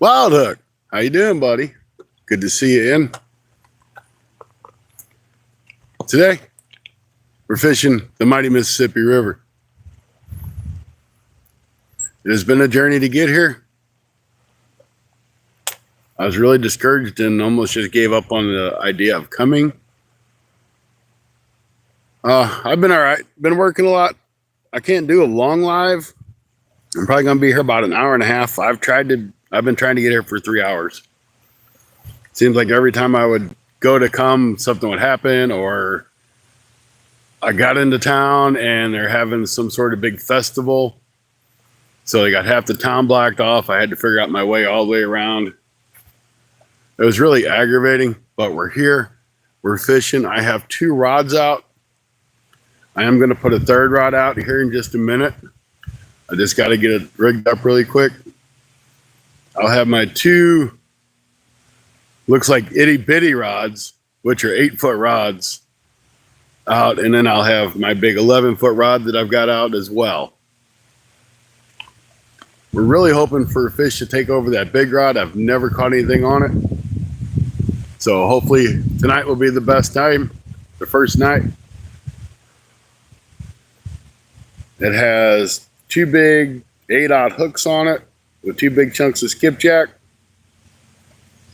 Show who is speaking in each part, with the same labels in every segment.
Speaker 1: Wild Hook, how you doing, buddy? Good to see you in. Today, we're fishing the mighty Mississippi River. It has been a journey to get here. I was really discouraged and almost just gave up on the idea of coming. I've been all right. Been working a lot. I can't do a long live. I'm probably going to be here about an hour and a half. I've been trying to get here for 3 hours. Seems like every time I would go to come, something would happen, or I got into town and they're having some sort of big festival. So they got half the town blocked off. I had to figure out my way all the way around. It was really aggravating, but we're here. We're fishing. I have 2 rods out. I am going to put a 3rd rod out here in just a minute. I just got to get it rigged up really quick. I'll have my 2, looks like itty bitty rods, which are 8-foot rods, out, and then I'll have my big 11-foot rod that I've got out as well. We're really hoping for a fish to take over that big rod. I've never caught anything on it. So hopefully tonight will be the best time, the first night. It has 2 big 8-aught hooks on it with 2 big chunks of skipjack.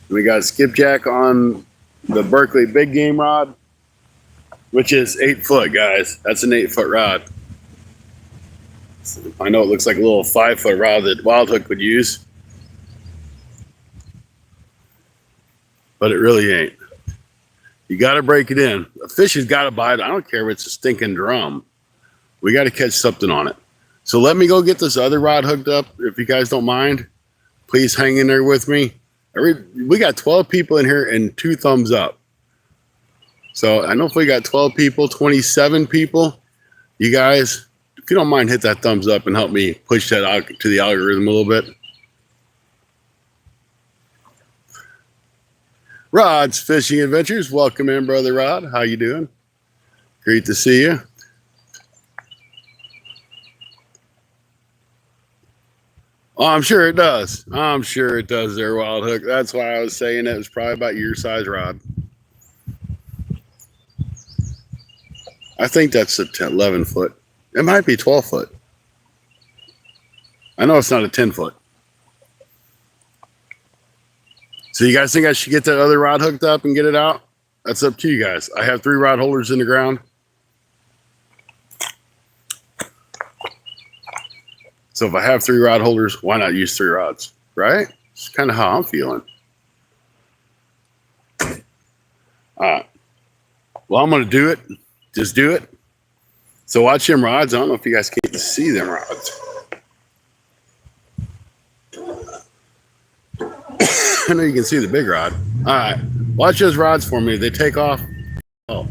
Speaker 1: We got skipjack on the Berkeley big game rod, which is 8 foot, guys. That's an 8-foot rod. I know it looks like a little 5-foot rod that Wild Hook would use, but it really ain't. You got to break it in. A fish has got to bite. I don't care if it's a stinking drum. We got to catch something on it. So let me go get this other rod hooked up. If you guys don't mind, please hang in there with me. We got 12 people in here and 2 thumbs up. So I know if we got 12 people, 27 people, you guys, if you don't mind, hit that thumbs up and help me push that out to the algorithm a little bit. Rod's Fishing Adventures, welcome in, Brother Rod. How you doing? Great to see you. Oh, I'm sure it does. I'm sure it does there, Wild Hook. That's why I was saying it was probably about your size rod. I think that's a 11 foot. It might be 12 foot. I know it's not a 10 foot. So you guys think I should get that other rod hooked up and get it out? That's up to you guys. I have 3 rod holders in the ground. So if I have 3 rod holders, why not use 3 rods, right? It's kind of how I'm feeling. All right. Well, I'm going to do it. Just do it. So watch them rods. I don't know if you guys can see them rods. I know you can see the big rod. All right. Watch those rods for me. They take off. Oh.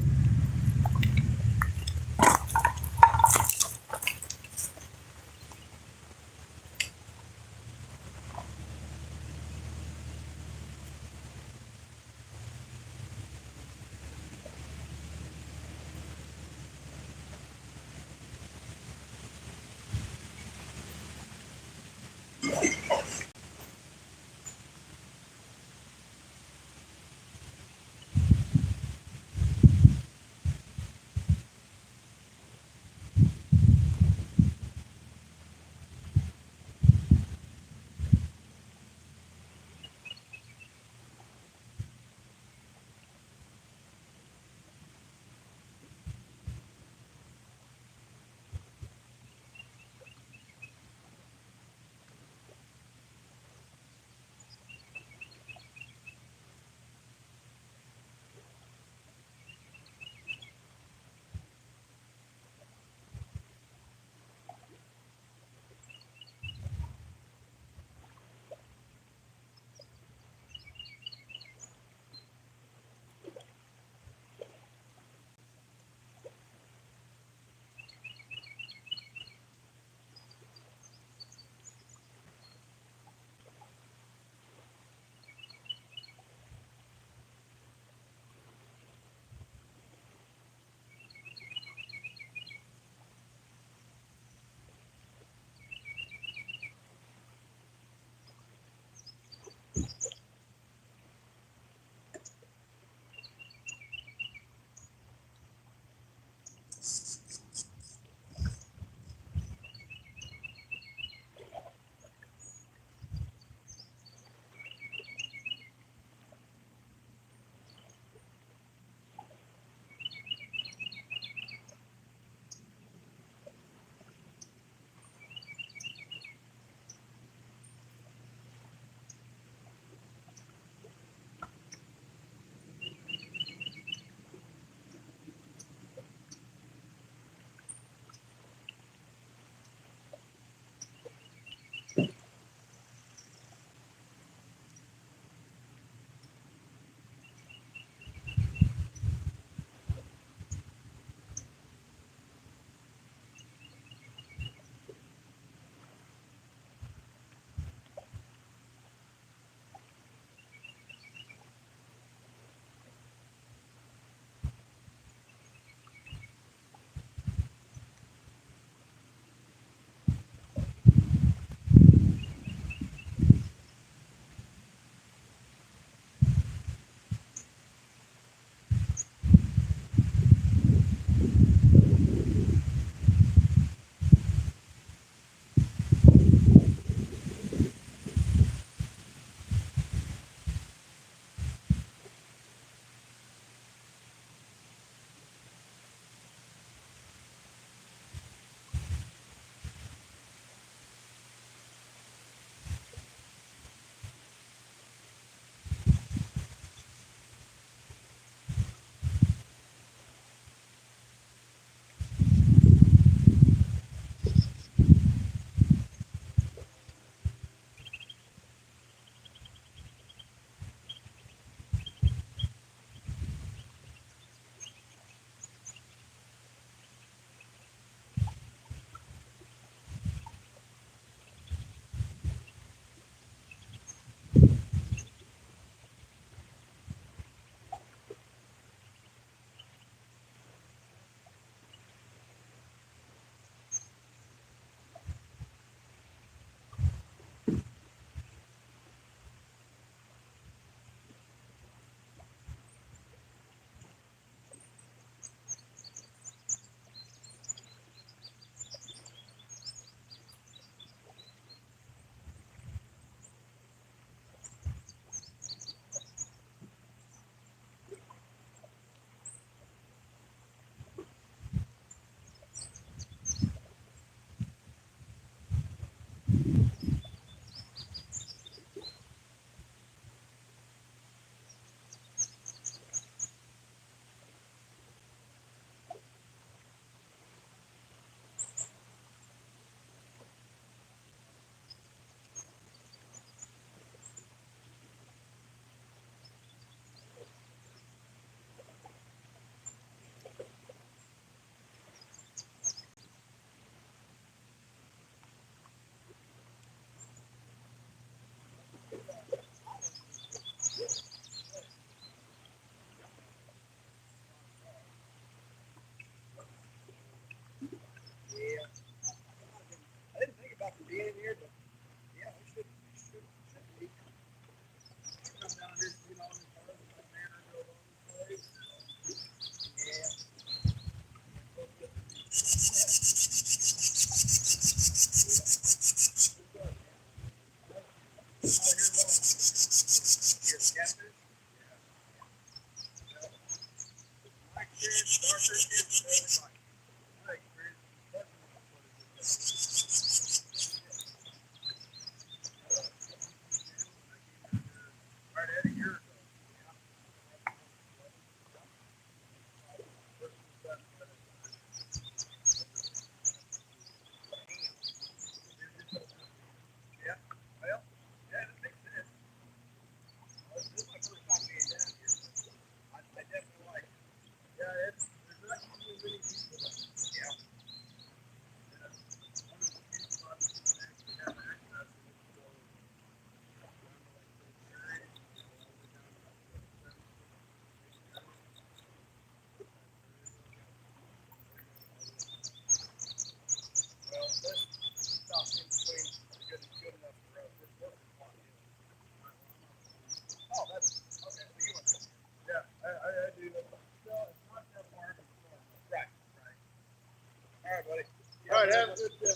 Speaker 1: All right, have a good day.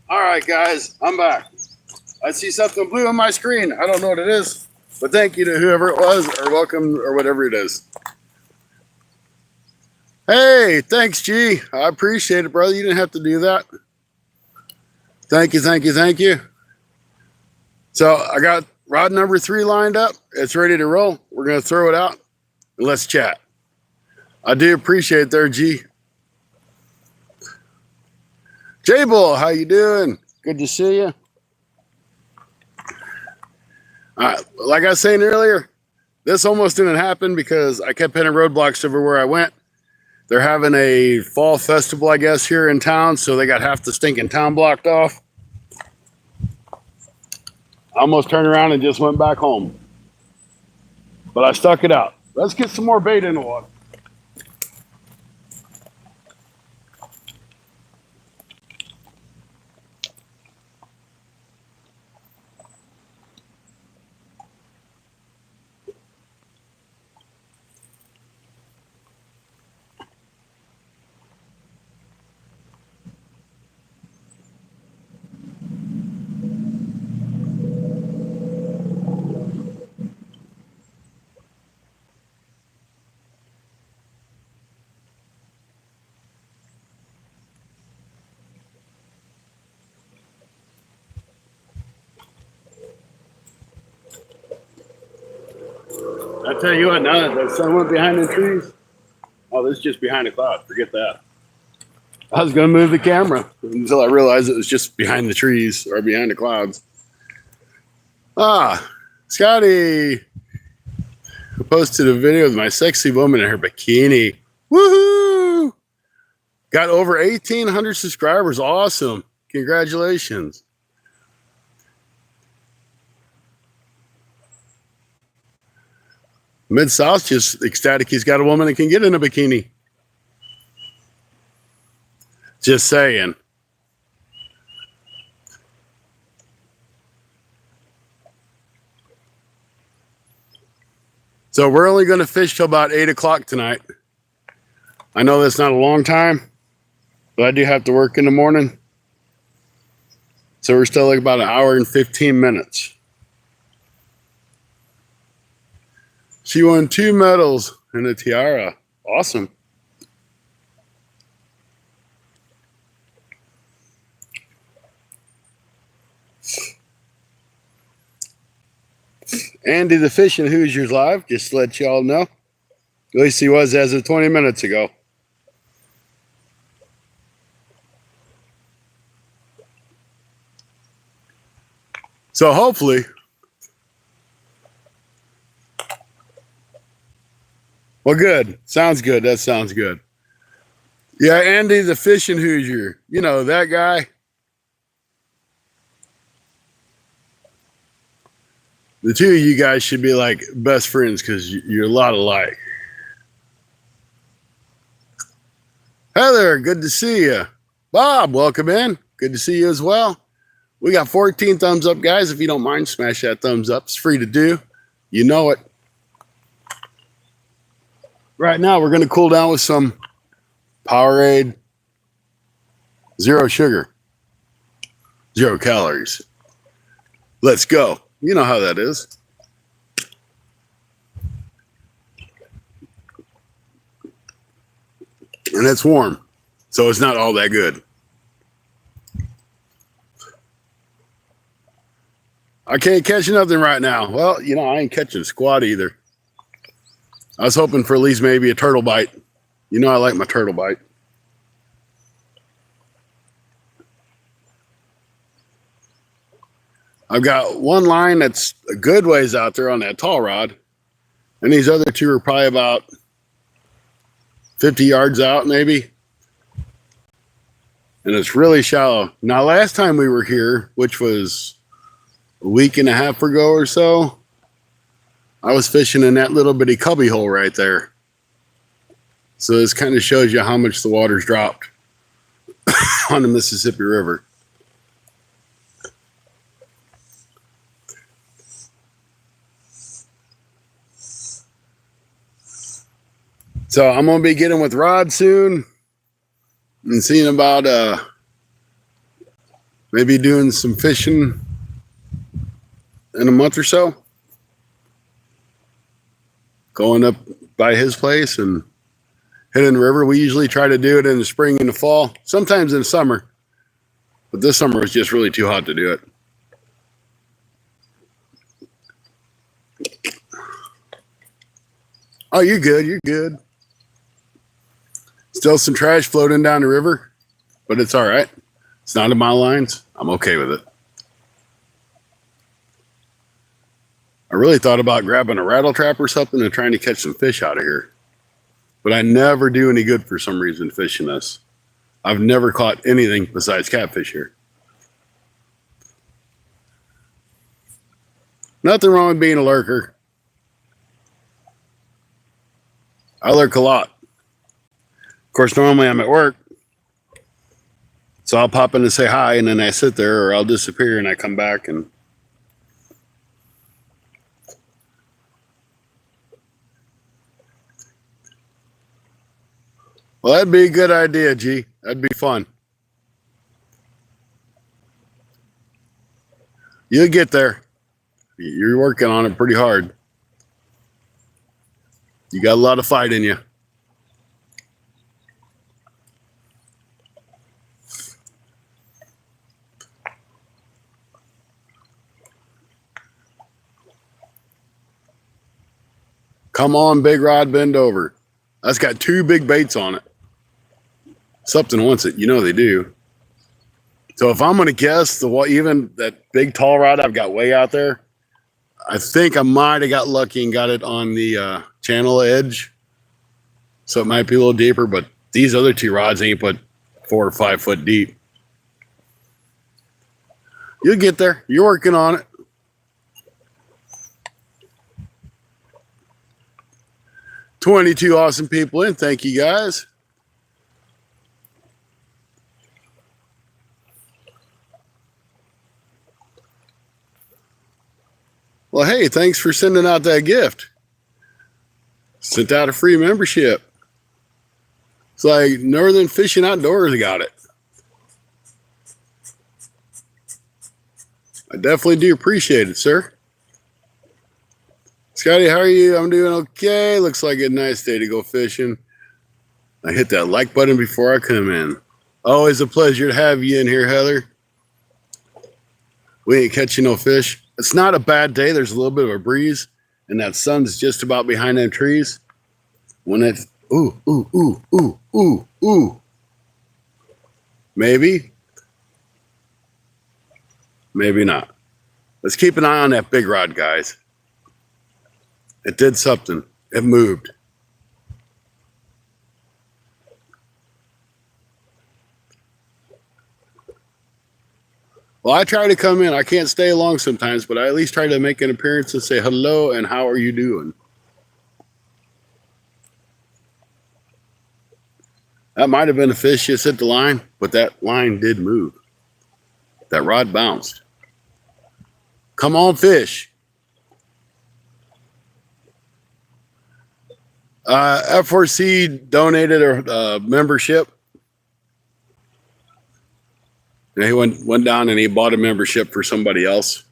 Speaker 1: All right, guys, I'm back. I see something blue on my screen. I don't know what it is, but thank you to whoever it was, or welcome, or whatever it is. Hey, thanks, G. I appreciate it, brother. You didn't have to do that. Thank you, thank you, thank you. So I got rod number 3 lined up. It's ready to roll. We're going to throw it out and let's chat. I do appreciate it there, G. J-Bull, how you doing? Good to see you. Like I was saying earlier, this almost didn't happen because I kept hitting roadblocks everywhere I went. They're having a fall festival, I guess, here in town, so they got half the stinking town blocked off. I almost turned around and just went back home. But I stuck it out. Let's get some more bait in the water. I tell you what, now that the sun went behind the trees, oh, this is just behind a cloud. Forget that. I was going to move the camera until I realized it was just behind the trees or behind the clouds. Ah, Scotty posted a video of my sexy woman in her bikini. Woohoo! Got over 1,800 subscribers. Awesome. Congratulations. Mid-South just ecstatic he's got a woman that can get in a bikini. Just saying. So we're only going to fish till about 8 o'clock tonight. I know that's not a long time, but I do have to work in the morning. So we're still like about an hour and 15 minutes. She won 2 medals and a tiara. Awesome. Andy the Fishing Hoosiers live, just to let y'all know. At least he was as of 20 minutes ago. So hopefully, well, good. Sounds good. That sounds good. Yeah, Andy the Fishing Hoosier. You know, that guy. The two of you guys should be like best friends because you're a lot alike. Heather, good to see you. Bob, welcome in. Good to see you as well. We got 14 thumbs up, guys. If you don't mind, smash that thumbs up. It's free to do. You know it. Right now, we're going to cool down with some Powerade Zero Sugar, 0 calories. Let's go. You know how that is. And it's warm, so it's not all that good. I can't catch nothing right now. Well, you know, I ain't catching squat either. I was hoping for at least maybe a turtle bite. You know I like my turtle bite. I've got one line that's a good ways out there on that tall rod. And these other two are probably about 50 yards out maybe. And it's really shallow. Now, last time we were here, which was a week and a half ago or so, I was fishing in that little bitty cubby hole right there. So this kind of shows you how much the water's dropped on the Mississippi River. So I'm going to be getting with Rod soon and seeing about maybe doing some fishing in a month or so. Going up by his place and hitting the river. We usually try to do it in the spring and the fall, sometimes in the summer. But this summer was just really too hot to do it. Oh, you're good. You're good. Still some trash floating down the river, but it's all right. It's not in my lines. I'm okay with it. I really thought about grabbing a rattle trap or something and trying to catch some fish out of here. But I never do any good for some reason fishing this. I've never caught anything besides catfish here. Nothing wrong with being a lurker. I lurk a lot. Of course, normally I'm at work. So I'll pop in and say hi, and then I sit there, or I'll disappear and I come back and well, that'd be a good idea, G. That'd be fun. You'll get there. You're working on it pretty hard. You got a lot of fight in you. Come on, big rod, bend over. That's got 2 big baits on it. Something wants it. You know they do. So if I'm going to guess, even that big tall rod I've got way out there, I think I might have got lucky and got it on the channel edge. So it might be a little deeper, but these other 2 rods ain't but 4 or 5 foot deep. You'll get there. You're working on it. "22 awesome people in. Thank you, guys. Well, hey, thanks for sending out that gift. Sent out a free membership. It's like Northern Fishing Outdoors got it. I definitely do appreciate it, sir. Scotty, how are you? I'm doing okay. Looks like a nice day to go fishing. I hit that like button before I come in. Always a pleasure to have you in here, Heather. We ain't catching no fish. It's not a bad day. There's a little bit of a breeze, and that sun's just about behind them trees. When it's ooh, ooh, ooh, ooh, ooh, ooh. Maybe. Maybe not. Let's keep an eye on that big rod, guys. It did something. It moved. Well, I try to come in. I can't stay long sometimes, but I at least try to make an appearance and say hello and how are you doing? That might have been a fish just hit the line, but that line did move. That rod bounced. Come on, fish. F4C donated a membership. And he went down and he bought a membership for somebody else.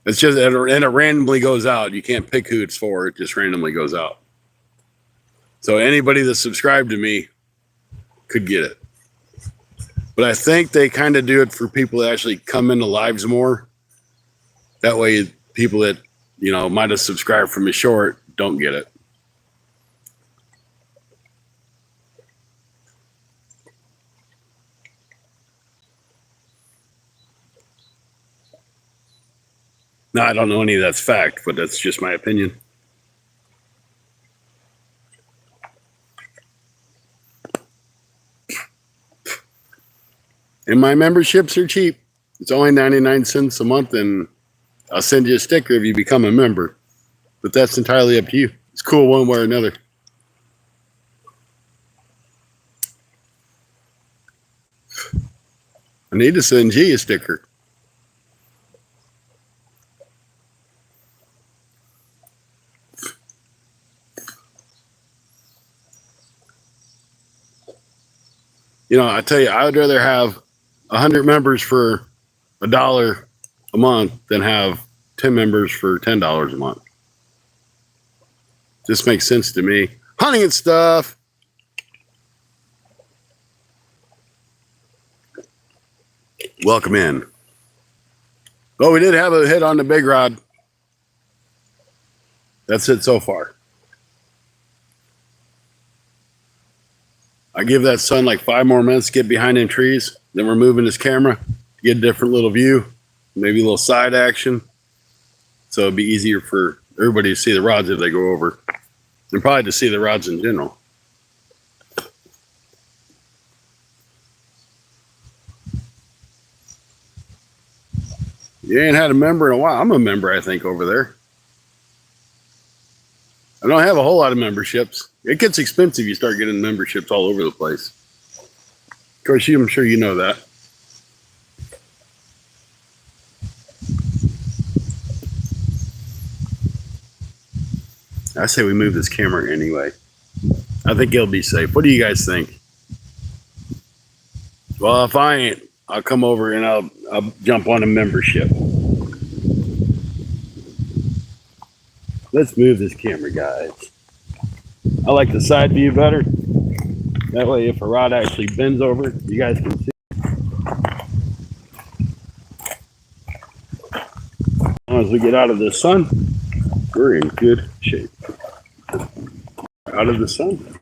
Speaker 1: It's just, and it randomly goes out. You can't pick who it's for. It just randomly goes out. So anybody that subscribed to me could get it. But I think they kind of do it for people that actually come into lives more. That way, people that, might have subscribed from a short don't get it. Now, I don't know any of that's fact, but that's just my opinion. And my memberships are cheap. It's only 99 cents a month, and I'll send you a sticker if you become a member. But that's entirely up to you. It's cool one way or another. I need to send G a sticker. I tell you, I would rather have 100 members for $1 a month than have 10 members for $10 a month. This makes sense to me. Hunting and stuff. Welcome in. Oh, we did have a hit on the big rod. That's it so far. I give that sun like 5 more minutes to get behind them trees. Then we're moving this camera to get a different little view, maybe a little side action. So it'd be easier for everybody to see the rods if they go over, and probably to see the rods in general. You ain't had a member in a while. I'm a member, I think, over there. I don't have a whole lot of memberships. It gets expensive. You start getting memberships all over the place. Of course, I'm sure you know that. I say we move this camera anyway. I think it'll be safe. What do you guys think? Well, if I ain't, I'll come over and I'll jump on a membership. Let's move this camera, guys. I like the side view better. That way, if a rod actually bends over, you guys can see. As long as we get out of the sun, we're in good shape. Out of the sun.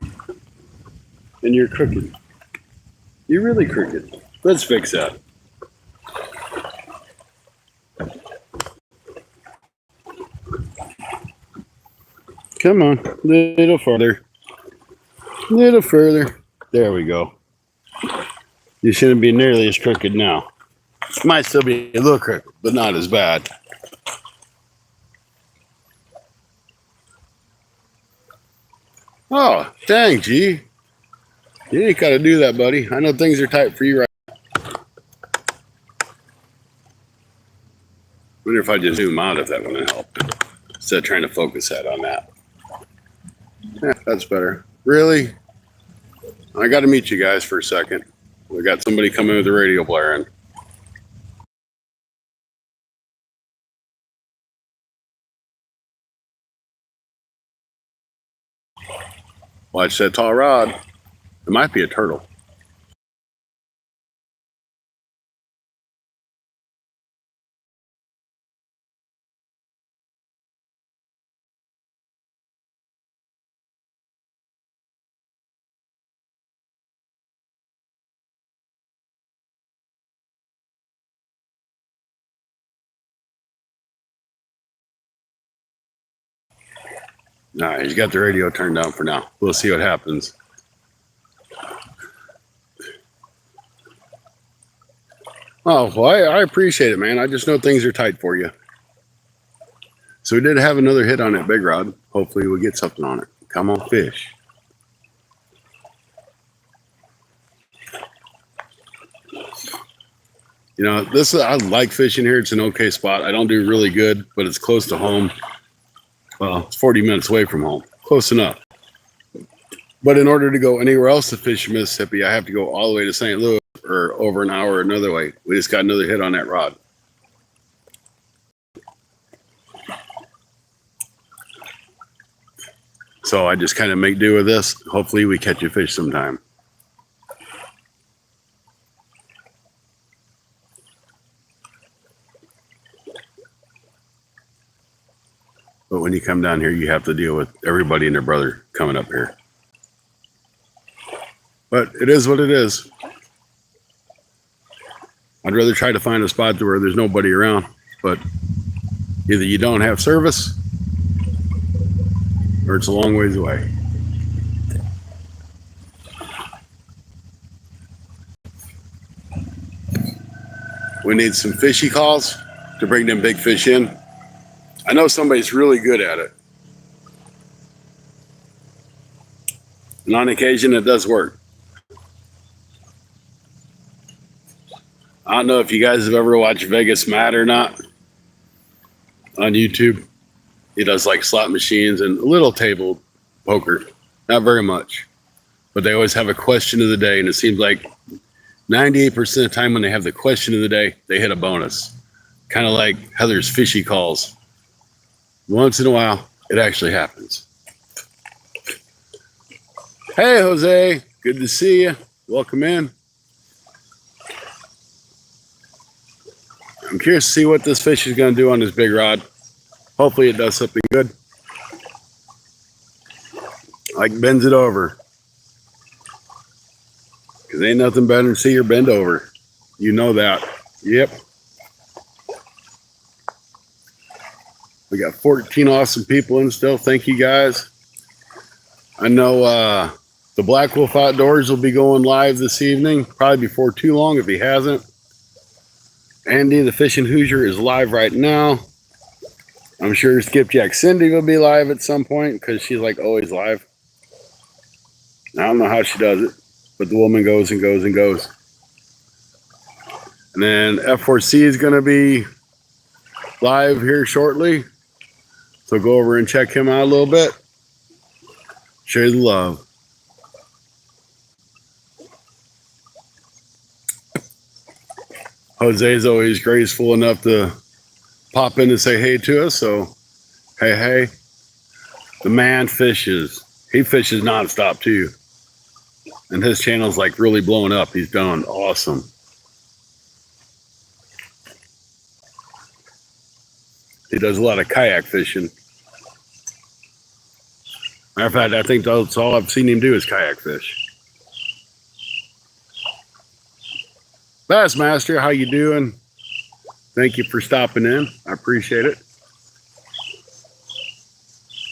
Speaker 1: And you're crooked. You're really crooked. Let's fix that. Come on, little further. Little further. There we go. You shouldn't be nearly as crooked now. Might still be a little crooked, but not as bad. Oh, dang, G. You ain't got to do that, buddy. I know things are tight for you right now. Wonder if I just zoom out if that would help. Instead of trying to focus that on that. Yeah, that's better. Really? I got to meet you guys for a second. We got somebody coming with the radio blaring. Watch that tall rod. It might be a turtle. All right, you got the radio turned down for now. We'll see what happens. Oh, well, I appreciate it, man. I just know things are tight for you. So we did have another hit on that big rod. Hopefully we'll get something on it. Come on, fish. You know, I like fishing here. It's an okay spot. I don't do really good, but it's close to home. Well, it's 40 minutes away from home. Close enough. But in order to go anywhere else to fish in Mississippi, I have to go all the way to St. Louis or over an hour another way. We just got another hit on that rod. So I just kind of make do with this. Hopefully we catch a fish sometime. But when you come down here, you have to deal with everybody and their brother coming up here. But it is what it is. I'd rather try to find a spot where there's nobody around. But either you don't have service or it's a long ways away. We need some fishy calls to bring them big fish in. I know somebody's really good at it. And on occasion, it does work. I don't know if you guys have ever watched Vegas Matt or not on YouTube. He does like slot machines and a little table poker. Not very much. But they always have a question of the day. And it seems like 98% of the time when they have the question of the day, they hit a bonus. Kind of like Heather's fishy calls. Once in a while, it actually happens. Hey, Jose. Good to see you. Welcome in. I'm curious to see what this fish is going to do on this big rod. Hopefully it does something good. Like bends it over. Because ain't nothing better than see her bend over. You know that. Yep. We got 14 awesome people in still. Thank you guys. I know the Black Wolf Outdoors will be going live this evening. Probably before too long if he hasn't. Andy, the Fishing Hoosier, is live right now. I'm sure Skipjack Cindy will be live at some point because she's like always live. I don't know how she does it, but the woman goes and goes and goes. And then F4C is going to be live here shortly. So go over and check him out a little bit. Share the love. Jose is always graceful enough to pop in and say hey to us. So, hey. The man fishes. He fishes nonstop too. And his channel's like really blowing up. He's done awesome. He does a lot of kayak fishing. Matter of fact, I think that's all I've seen him do is kayak fish. Bassmaster, how you doing? Thank you for stopping in. I appreciate it.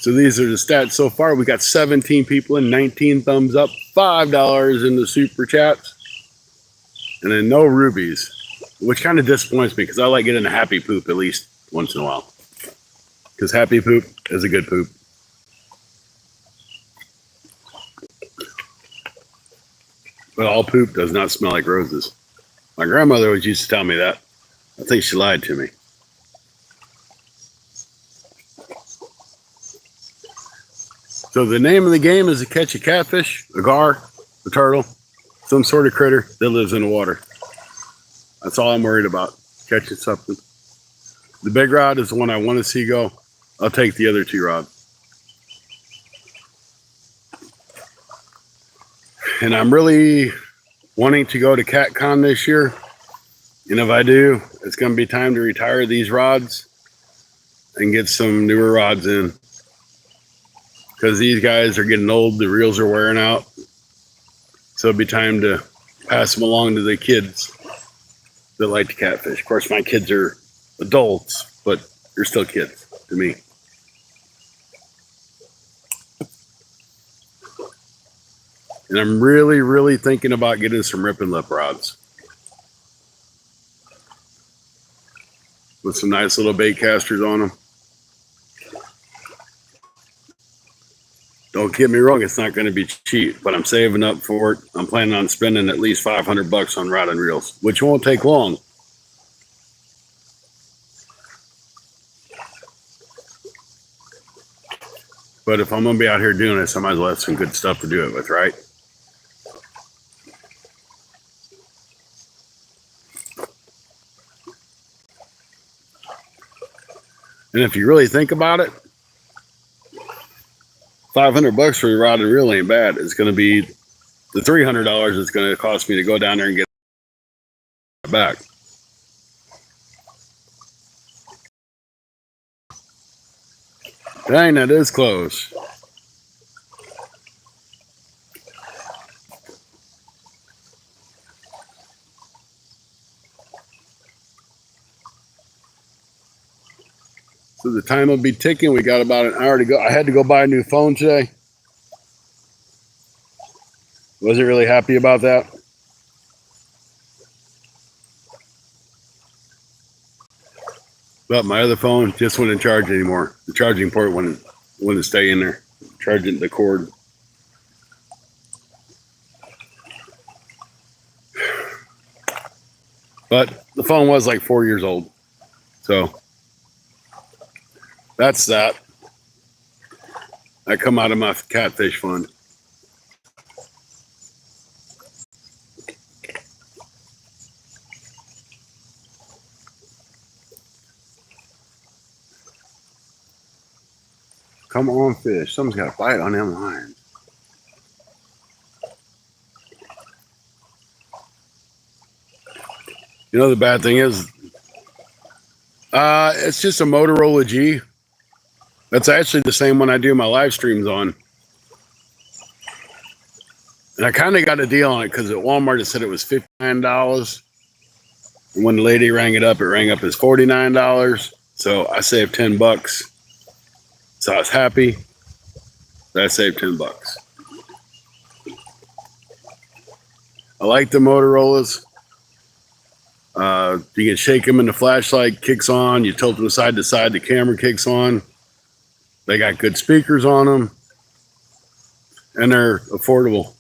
Speaker 1: So these are the stats so far. We got 17 people in, 19 thumbs up, $5 in the super chats, and then no rubies, which kind of disappoints me because I like getting a happy poop at least once in a while. Because happy poop is a good poop. But all poop does not smell like roses. My grandmother always used to tell me that. I think she lied to me. So the name of the game is to catch a catfish, a gar, a a turtle, some sort of critter that lives in the water. That's all I'm worried about, catching something. The big rod is the one I want to see go. I'll take the other 2 rods. And I'm really wanting to go to CatCon this year. And if I do, it's going to be time to retire these rods and get some newer rods in. Because these guys are getting old, the reels are wearing out. So it'll be time to pass them along to the kids that like to catfish. Of course, my kids are adults, but they're still kids to me. And I'm really, really thinking about getting some rip and lip rods with some nice little bait casters on them. Don't get me wrong, it's not going to be cheap, but I'm saving up for it. I'm planning on spending at least $500 on rod and reels, which won't take long. But if I'm going to be out here doing this, I might as well have some good stuff to do it with, right? And if you really think about it, $500 for the rod and reel ain't bad. It's going to be the $300 it's going to cost me to go down there and get it back. Dang, that is close. So the time will be ticking. We got about an hour to go. I had to go buy a new phone today. Wasn't really happy about that. But my other phone just wouldn't charge anymore. The charging port wouldn't stay in there. Charging the cord. But the phone was like 4 years old. So that's that. I come out of my catfish fund. Come on, fish. Someone's got a bite on them lines. You know, the bad thing is, it's just a Motorola G. That's actually the same one I do my live streams on. And I kind of got a deal on it because at Walmart it said it was $59. And when the lady rang it up as $49. So I saved $10. So I was happy that I saved $10. I like the Motorola's. You can shake them and the flashlight kicks on. You tilt them side to side, the camera kicks on. They got good speakers on them. And they're affordable.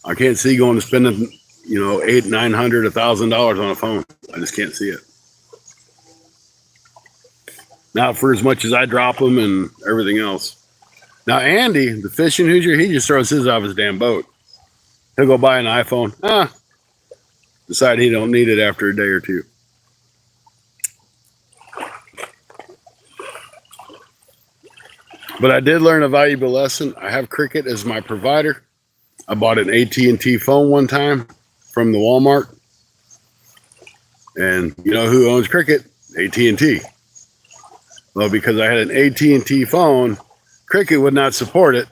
Speaker 1: I can't see going to spending, $800, $900, $1,000 on a phone. I just can't see it. Not for as much as I drop them and everything else. Now, Andy, the fishing Hoosier, he just throws his off his damn boat. He'll go buy an iPhone. Decide he don't need it after a day or two. But I did learn a valuable lesson. I have Cricket as my provider. I bought an AT&T phone one time from the Walmart. And you know who owns Cricket? AT&T. Well, because I had an AT&T phone, Cricket would not support it.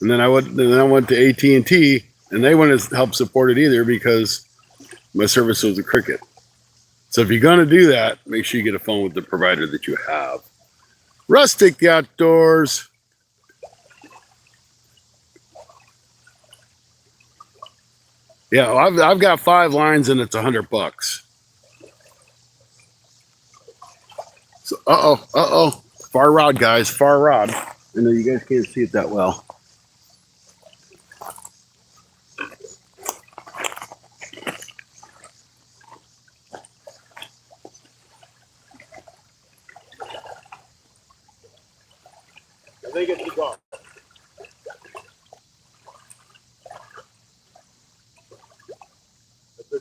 Speaker 1: And then I went to AT&T, and they wouldn't help support it either because my service was a Cricket. So if you're going to do that, make sure you get a phone with the provider that you have. Rustic Outdoors. Yeah, I've got 5 lines and it's $100. So, far rod, guys, far rod. I know you guys can't see it that well. I think it's the dog.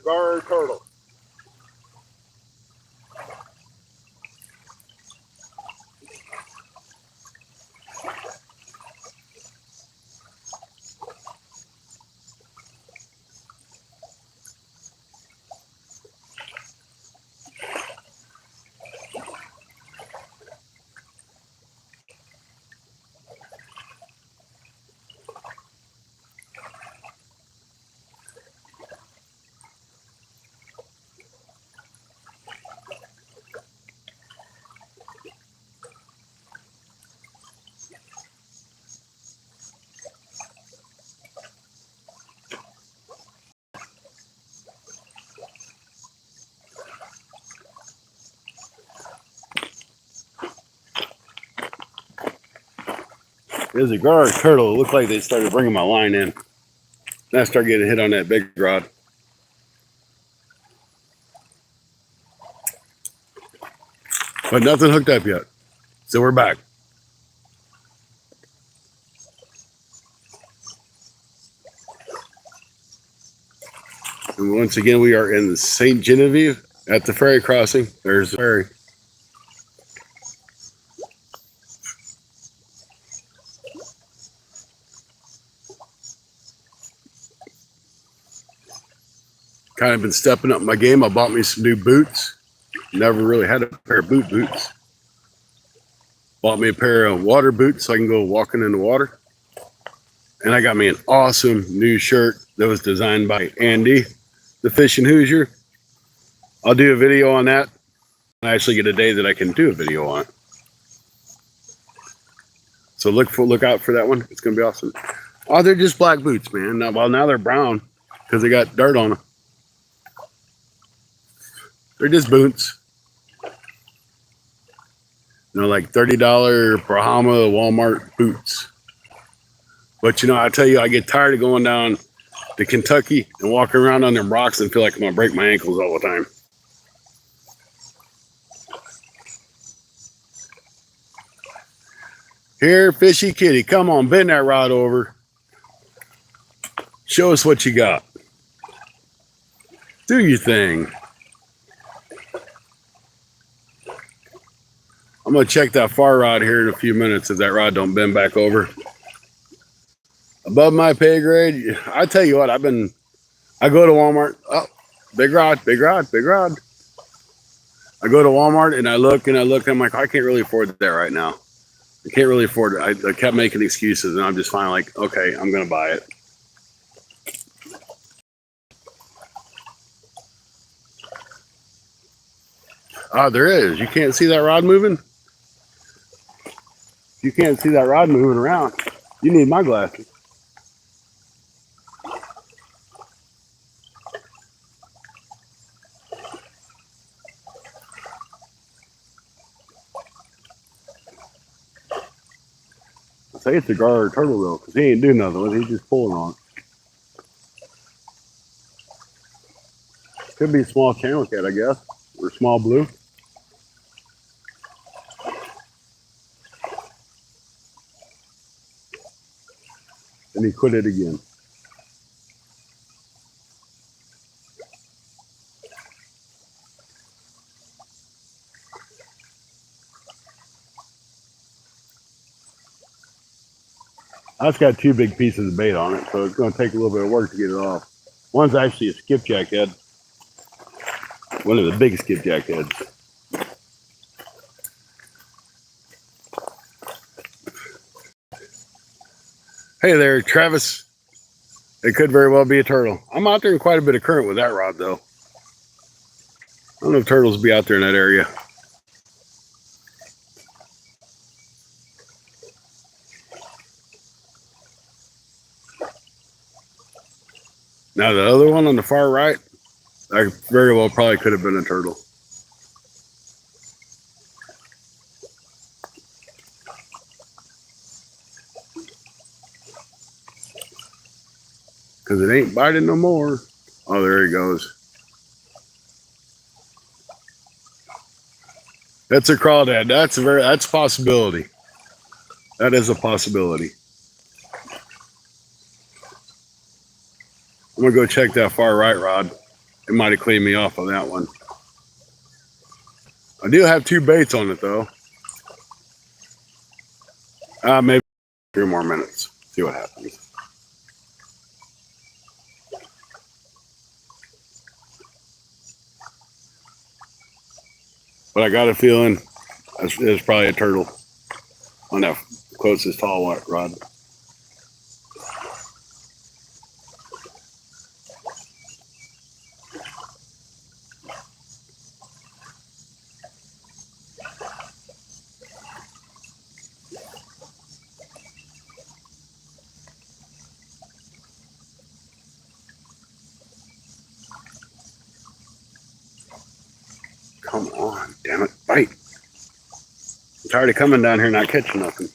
Speaker 1: a gar turtle. There's a gar turtle. It looked like they started bringing my line in. Then I started getting hit on that big rod. But nothing hooked up yet. So we're back. And once again, we are in St. Genevieve at the ferry crossing. There's the ferry. Kind of been stepping up my game. I bought me some new boots. Never really had a pair of boots. Bought me a pair of water boots so I can go walking in the water. And I got me an awesome new shirt that was designed by Andy, the Fishing Hoosier. I'll do a video on that. I actually get a day that I can do a video on it. So look out for that one. It's gonna be awesome. Oh, they're just black boots, man. Now they're brown because they got dirt on them. They're just boots. You know, like $30 Brahma Walmart boots. But you know, I tell you, I get tired of going down to Kentucky and walking around on them rocks and feel like I'm gonna break my ankles all the time. Here, fishy kitty, come on, bend that rod over. Show us what you got. Do your thing. I'm gonna check that far rod here in a few minutes if that rod don't bend back over. Above my pay grade, I tell you what, I go to Walmart. Oh, big rod. I go to Walmart and I look, I'm like, I can't really afford that right now. I can't really afford it. I kept making excuses and I'm just finally like, okay, I'm gonna buy it. Oh, there is. You can't see that rod moving? You can't see that rod moving around. You need my glasses. I say it's a gar turtle though, because he ain't doing nothing with it. He's just pulling on it. Could be a small channel cat, I guess, or small blue. And he quit it again. That's got two big pieces of bait on it, so it's going to take a little bit of work to get it off. One's actually a skipjack head. One of the big skipjack heads. Hey there, Travis. It could very well be a turtle. I'm out there in quite a bit of current with that rod, though. I don't know if turtles will be out there in that area. Now, the other one on the far right, I very well probably could have been a turtle. Because it ain't biting no more. Oh, there he goes. That's a crawdad. That's a possibility. That is a possibility. I'm gonna go check that far right rod. It might have cleaned me off on that one. I do have 2 baits on it though. Maybe 3 more minutes. See what happens. But I got a feeling it's probably a turtle on that closest tall rod. Come on, damn it, bite. I'm tired of coming down here not catching nothing.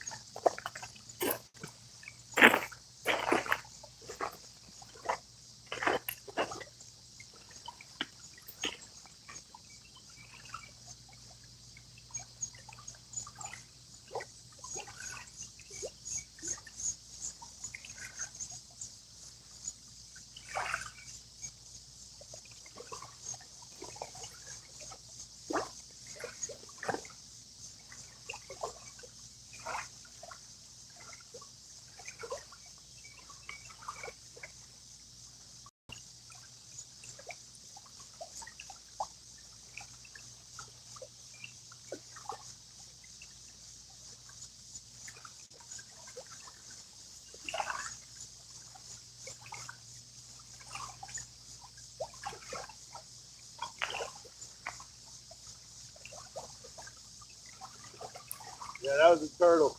Speaker 1: Yeah, that was a turtle.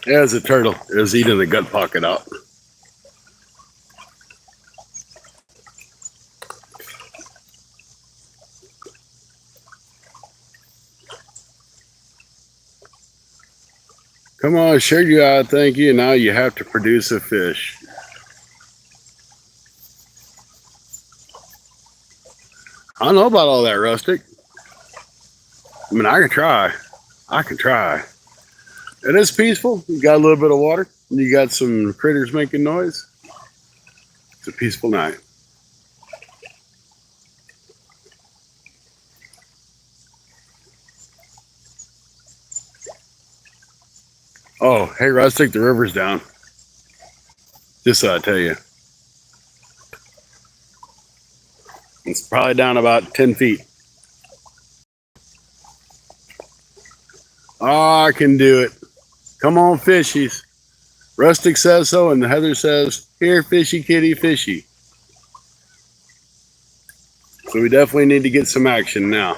Speaker 1: Yeah, it was a turtle. It was eating the gut pocket out. Come on, showed you how to thank you. Now you have to produce a fish. I don't know about all that, Rustic. I mean, I can try. I can try. It is peaceful. You got a little bit of water. You got some critters making noise. It's a peaceful night. Oh, hey, Rustic, the river's down. Just so I tell you. It's probably down about 10 feet. Oh, I can do it. Come on, fishies. Rustic says so, and Heather says, here, fishy kitty, fishy. So we definitely need to get some action now.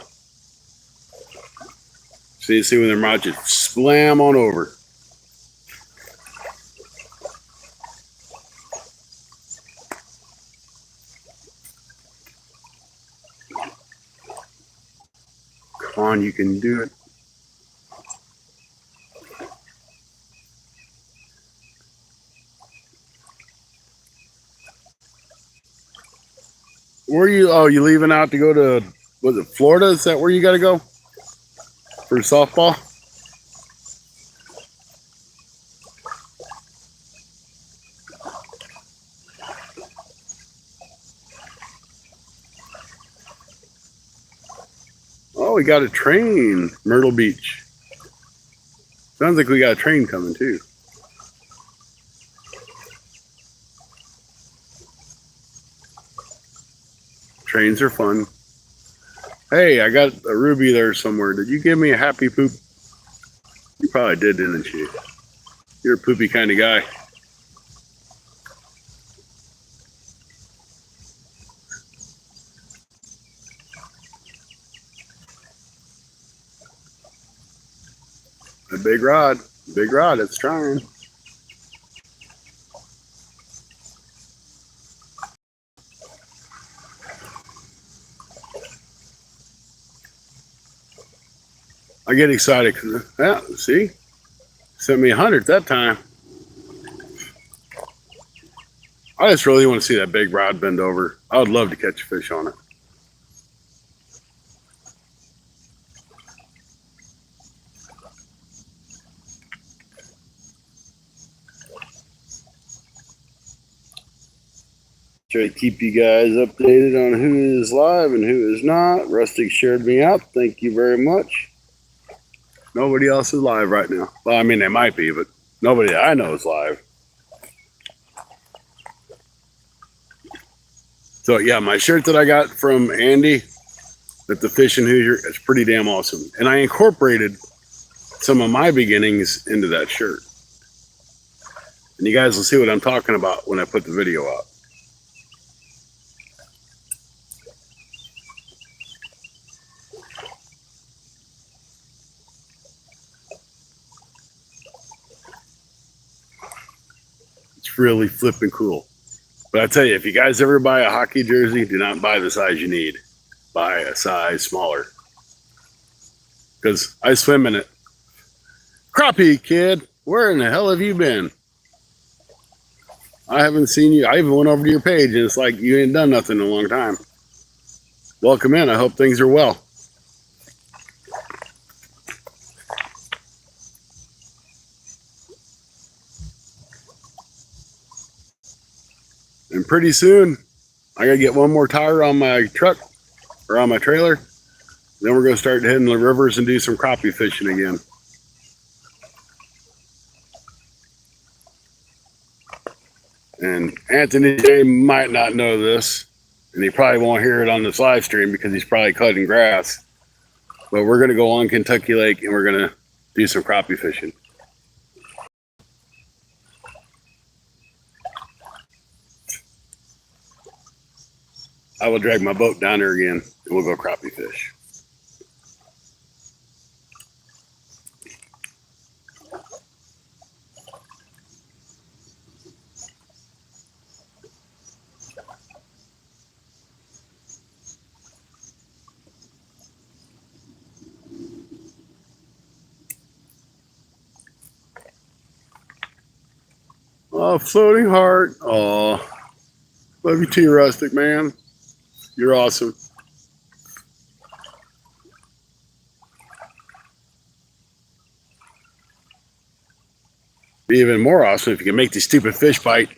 Speaker 1: See when their mouth just slam on over. Come on, you can do it. Where are you? Oh, you leaving out to go to, was it Florida? Is that where you got to go for softball? Oh, we got a train, Myrtle Beach. Sounds like we got a train coming too. Trains are fun. Hey, I got a ruby there somewhere. Did you give me a happy poop? You probably did, didn't you? You're a poopy kind of guy. A big rod, it's trying. I get excited because, yeah, see, sent me 100 that time. I just really want to see that big rod bend over. I would love to catch a fish on it. Try to keep you guys updated on who is live and who is not. Rustic shared me out. Thank you very much. Nobody else is live right now. Well, I mean, they might be, but nobody that I know is live. So, yeah, my shirt that I got from Andy at the Fishing Hoosier, it's pretty damn awesome. And I incorporated some of my beginnings into that shirt. And you guys will see what I'm talking about when I put the video out. It's really flipping cool. But I tell you, if you guys ever buy a hockey jersey, do not buy the size you need. Buy a size smaller. Because I swim in it. Crappie, kid, where in the hell have you been? I haven't seen you. I even went over to your page, and it's like you ain't done nothing in a long time. Welcome in. I hope things are well. And pretty soon, I got to get one more tire on my truck or on my trailer. Then we're going to start heading the rivers and do some crappie fishing again. And Anthony J might not know this, and he probably won't hear it on this live stream because he's probably cutting grass. But we're going to go on Kentucky Lake and we're going to do some crappie fishing. I will drag my boat down there again and we'll go crappie fish. Oh, floating heart. Oh, love you too, Rustic, man. You're awesome. Be even more awesome if you can make these stupid fish bite.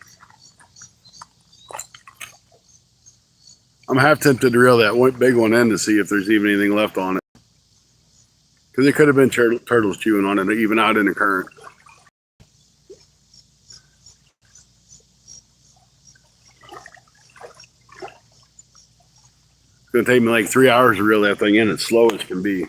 Speaker 1: I'm half tempted to reel that one big one in to see if there's even anything left on it. Because it could have been turtles chewing on it, even out in the current. It's going to take me like 3 hours to reel that thing in as slow as can be.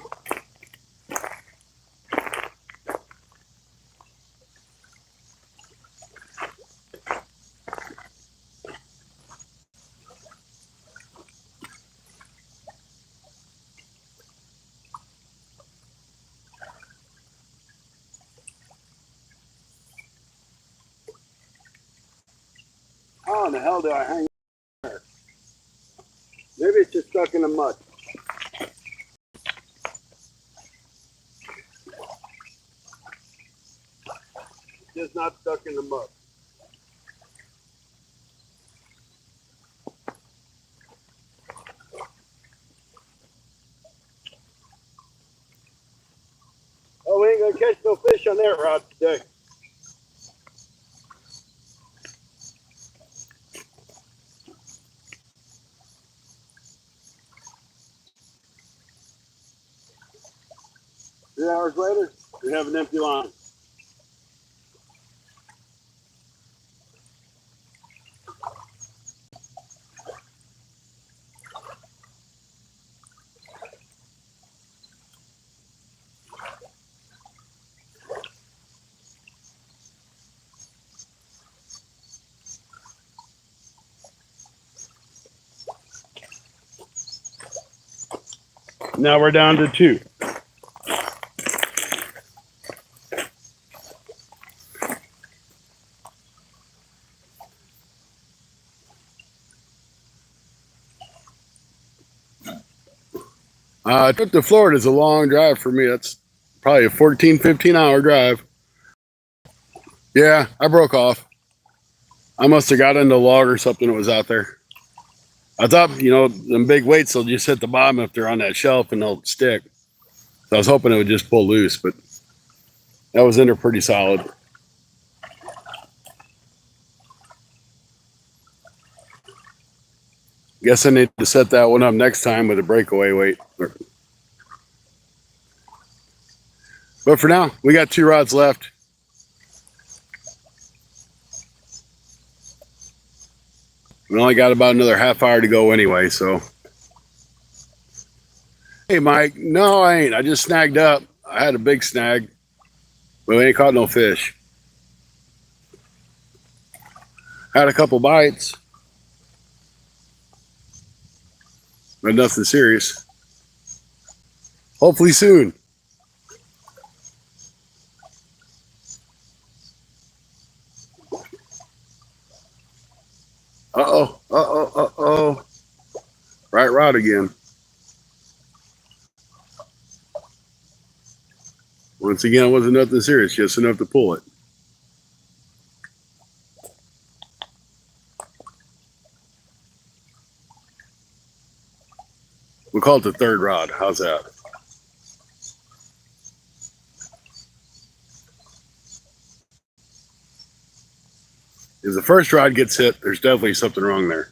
Speaker 1: How in the hell do I hang there? Maybe it's just stuck in the mud. It's just not stuck in the mud. Oh, we ain't gonna catch no fish on that rod today. Three hours later, we have an empty line. Now we're down to 2. Trip to Florida is a long drive for me. That's probably a 14, 15-hour drive. Yeah, I broke off. I must have got into a log or something that was out there. I thought, them big weights will just hit the bottom if they're on that shelf and they'll stick. So I was hoping it would just pull loose, but that was in there pretty solid. Guess I need to set that one up next time with a breakaway weight. But for now, we got 2 rods left. We only got about another half hour to go anyway, so. Hey, Mike. No, I ain't. I just snagged up. I had a big snag, but we ain't caught no fish. Had a couple bites, but nothing serious. Hopefully soon. Uh-oh. Right rod again. Once again, it wasn't nothing serious, just enough to pull it. We'll call it the 3rd rod. How's that? If the 1st rod gets hit, there's definitely something wrong there.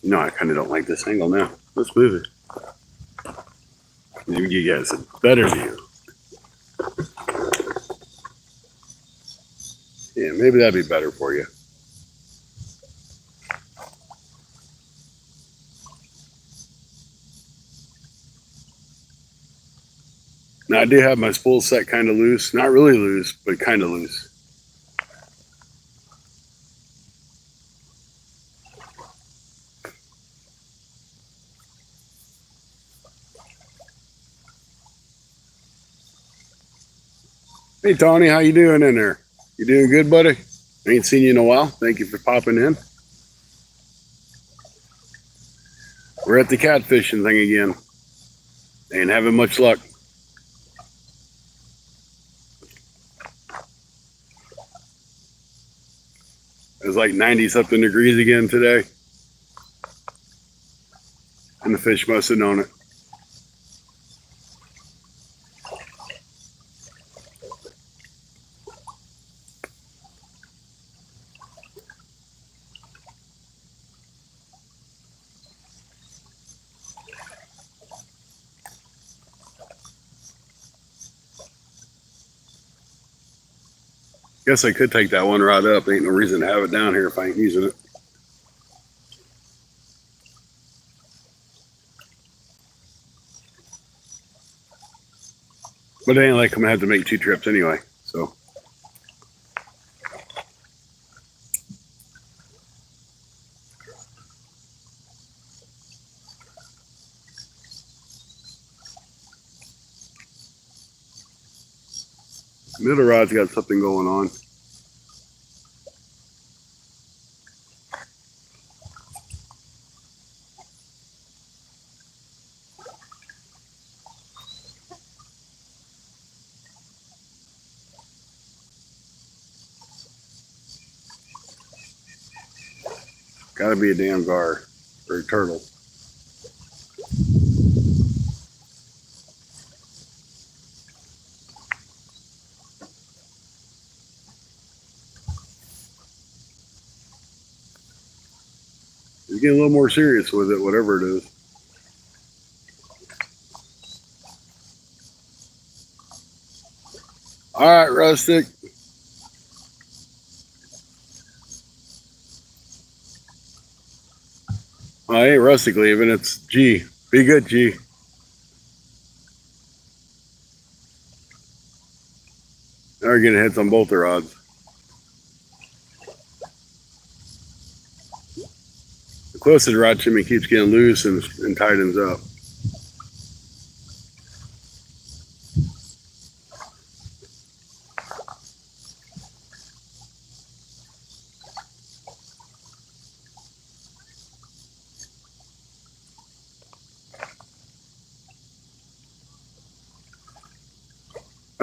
Speaker 1: No, I kind of don't like this angle now. Let's move it. Maybe you guys a better view. Yeah, maybe that'd be better for you. Now, I do have my spool set kind of loose. Not really loose, but kind of loose. Hey, Tony, how you doing in there? You doing good, buddy? Ain't seen you in a while. Thank you for popping in. We're at the catfishing thing again. Ain't having much luck. It was like 90-something degrees again today. And the fish must have known it. Guess I could take that one rod up. Ain't no reason to have it down here if I ain't using it. But it ain't like I'm gonna have to make 2 trips anyway, so. Middle rod's got something going on. Gotta be a damn gar or a turtle. He's getting a little more serious with it, whatever it is. All right, Rustic. I ain't Rustic leaving. It's G. Be good, G. Now we're getting hits on both the rods. The closer the rod shimmy keeps getting loose and tightens up.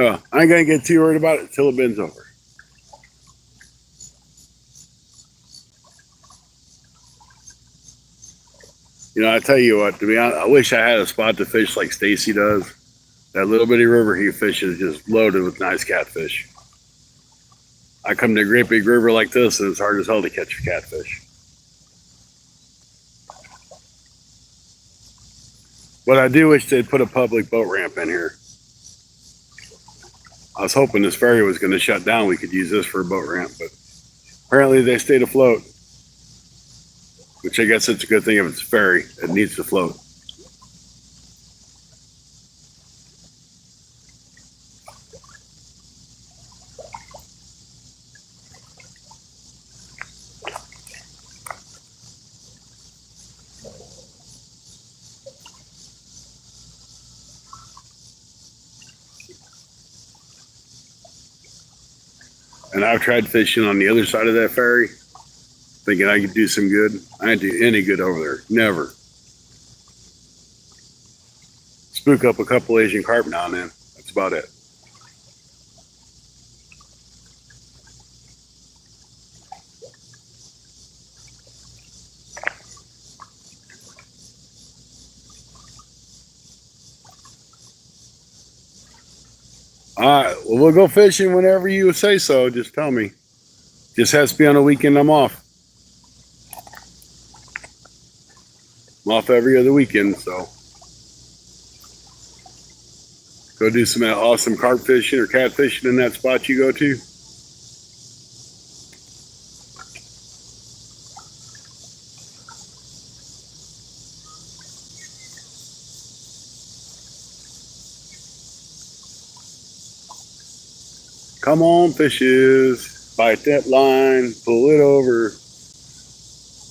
Speaker 1: Oh, I ain't gonna get too worried about it till it bends over. You know, I tell you what, to be honest, I wish I had a spot to fish like Stacy does. That little bitty river he fishes is just loaded with nice catfish. I come to a great big river like this, and it's hard as hell to catch a catfish. But I do wish they'd put a public boat ramp in here. I was hoping this ferry was going to shut down. We could use this for a boat ramp, but apparently they stayed afloat, which I guess it's a good thing if it's a ferry. It needs to float. And I've tried fishing on the other side of that ferry, thinking I could do some good. I didn't do any good over there. Never. Spook up a couple Asian carp now and then. That's about it. All right. Well, we'll go fishing whenever you say so. Just tell me. Just has to be on a weekend I'm off. I'm off every other weekend, so go do some awesome carp fishing or cat fishing in that spot you go to. Come on, fishes. Bite that line. Pull it over.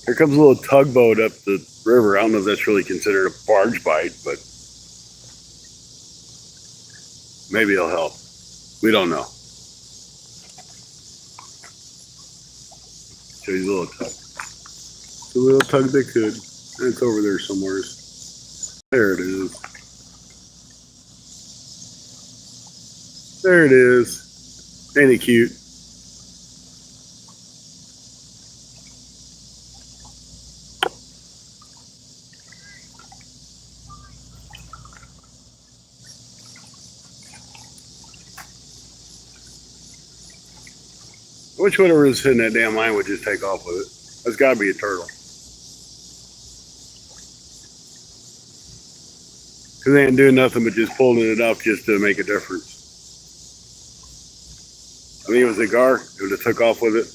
Speaker 1: Here comes a little tugboat up the river. I don't know if that's really considered a barge bite, but maybe it'll help. We don't know. Show you a little tug. It's a little tug that could. And it's over there somewhere. There it is. There it is. Ain't it cute? Which whatever is hitting that damn line would just take off with it. That's got to be a turtle. Because they ain't doing nothing but just pulling it up just to make a difference. I mean, it was a gar. It would have took off with it.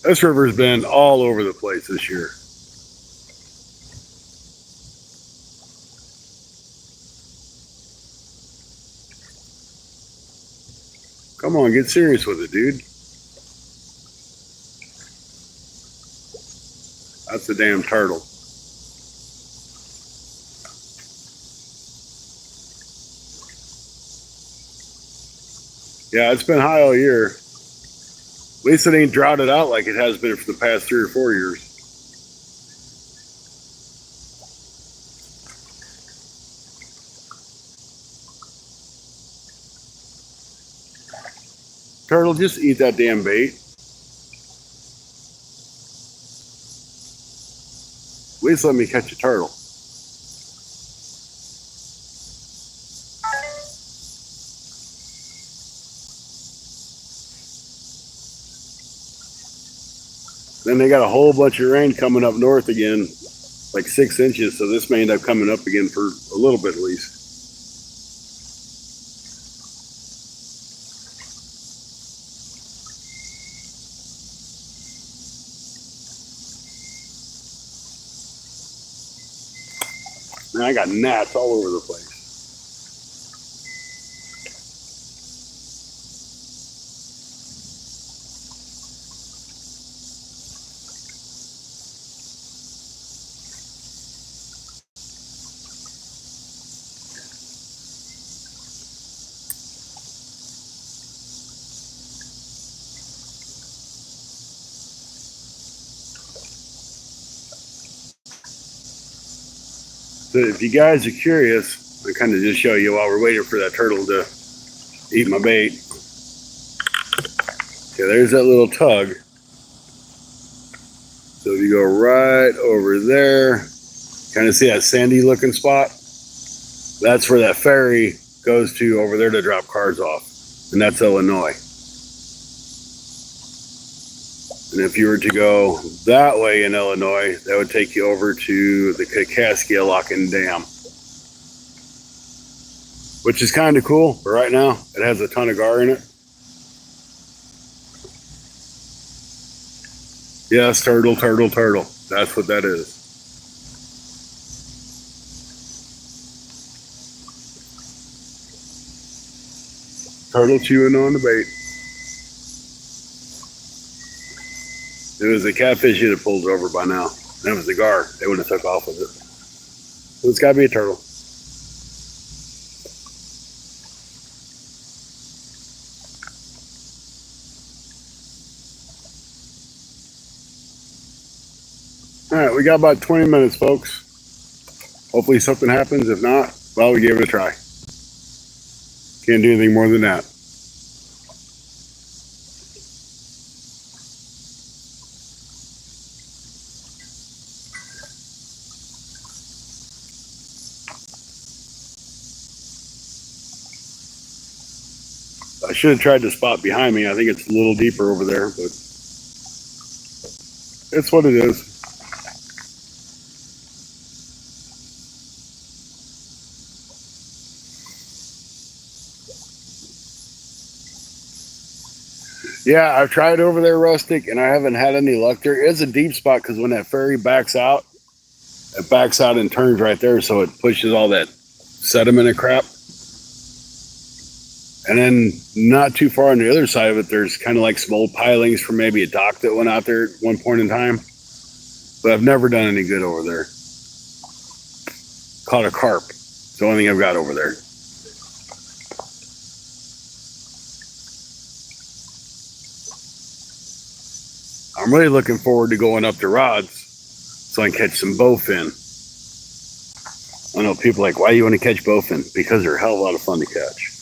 Speaker 1: This river's been all over the place this year. Come on, get serious with it, dude. That's a damn turtle. Yeah, it's been high all year. At least it ain't droughted out like it has been for the past 3 or 4 years. Turtle, just eat that damn bait. At least let me catch a turtle. Then they got a whole bunch of rain coming up north again, like 6 inches. So this may end up coming up again for a little bit at least. Man, I got gnats all over the place. So if you guys are curious, I kind of just show you while we're waiting for that turtle to eat my bait. Okay, there's that little tug. So if you go right over there, kind of see that sandy looking spot? That's where that ferry goes to over there to drop cars off. And that's Illinois. And if you were to go that way in Illinois, that would take you over to the Kaskaskia Dam, which is kind of cool. But right now, it has a ton of gar in it. Yes, turtle, turtle, turtle. That's what that is. Turtle chewing on the bait. It was a catfish that pulled over by now. That was the gar. They would have took off with it. So it's got to be a turtle. All right, we got about 20 minutes, folks. Hopefully something happens. If not, well, we gave it a try. Can't do anything more than that. I should have tried the spot behind me. I think it's a little deeper over there, but it's what it is. Yeah, I've tried over there, Rustic, and I haven't had any luck. There is a deep spot because when that ferry backs out, it backs out and turns right there, so it pushes all that sediment and crap. And then not too far on the other side of it, there's kind of like some old pilings from maybe a dock that went out there at one point in time. But I've never done any good over there. Caught a carp. It's the only thing I've got over there. I'm really looking forward to going up to rods so I can catch some bowfin. I know people are like, why do you want to catch bowfin? Because they're a hell of a lot of fun to catch.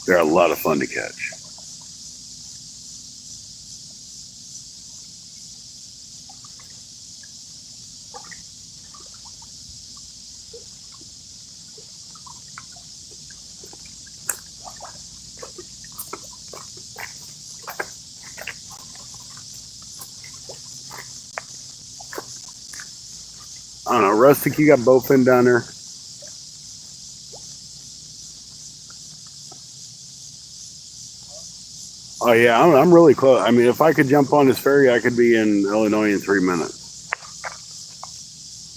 Speaker 1: They're a lot of fun to catch. I don't know, Rustic, you got bowfin down there? Oh yeah, I'm really close. I mean, if I could jump on this ferry, I could be in Illinois in 3 minutes.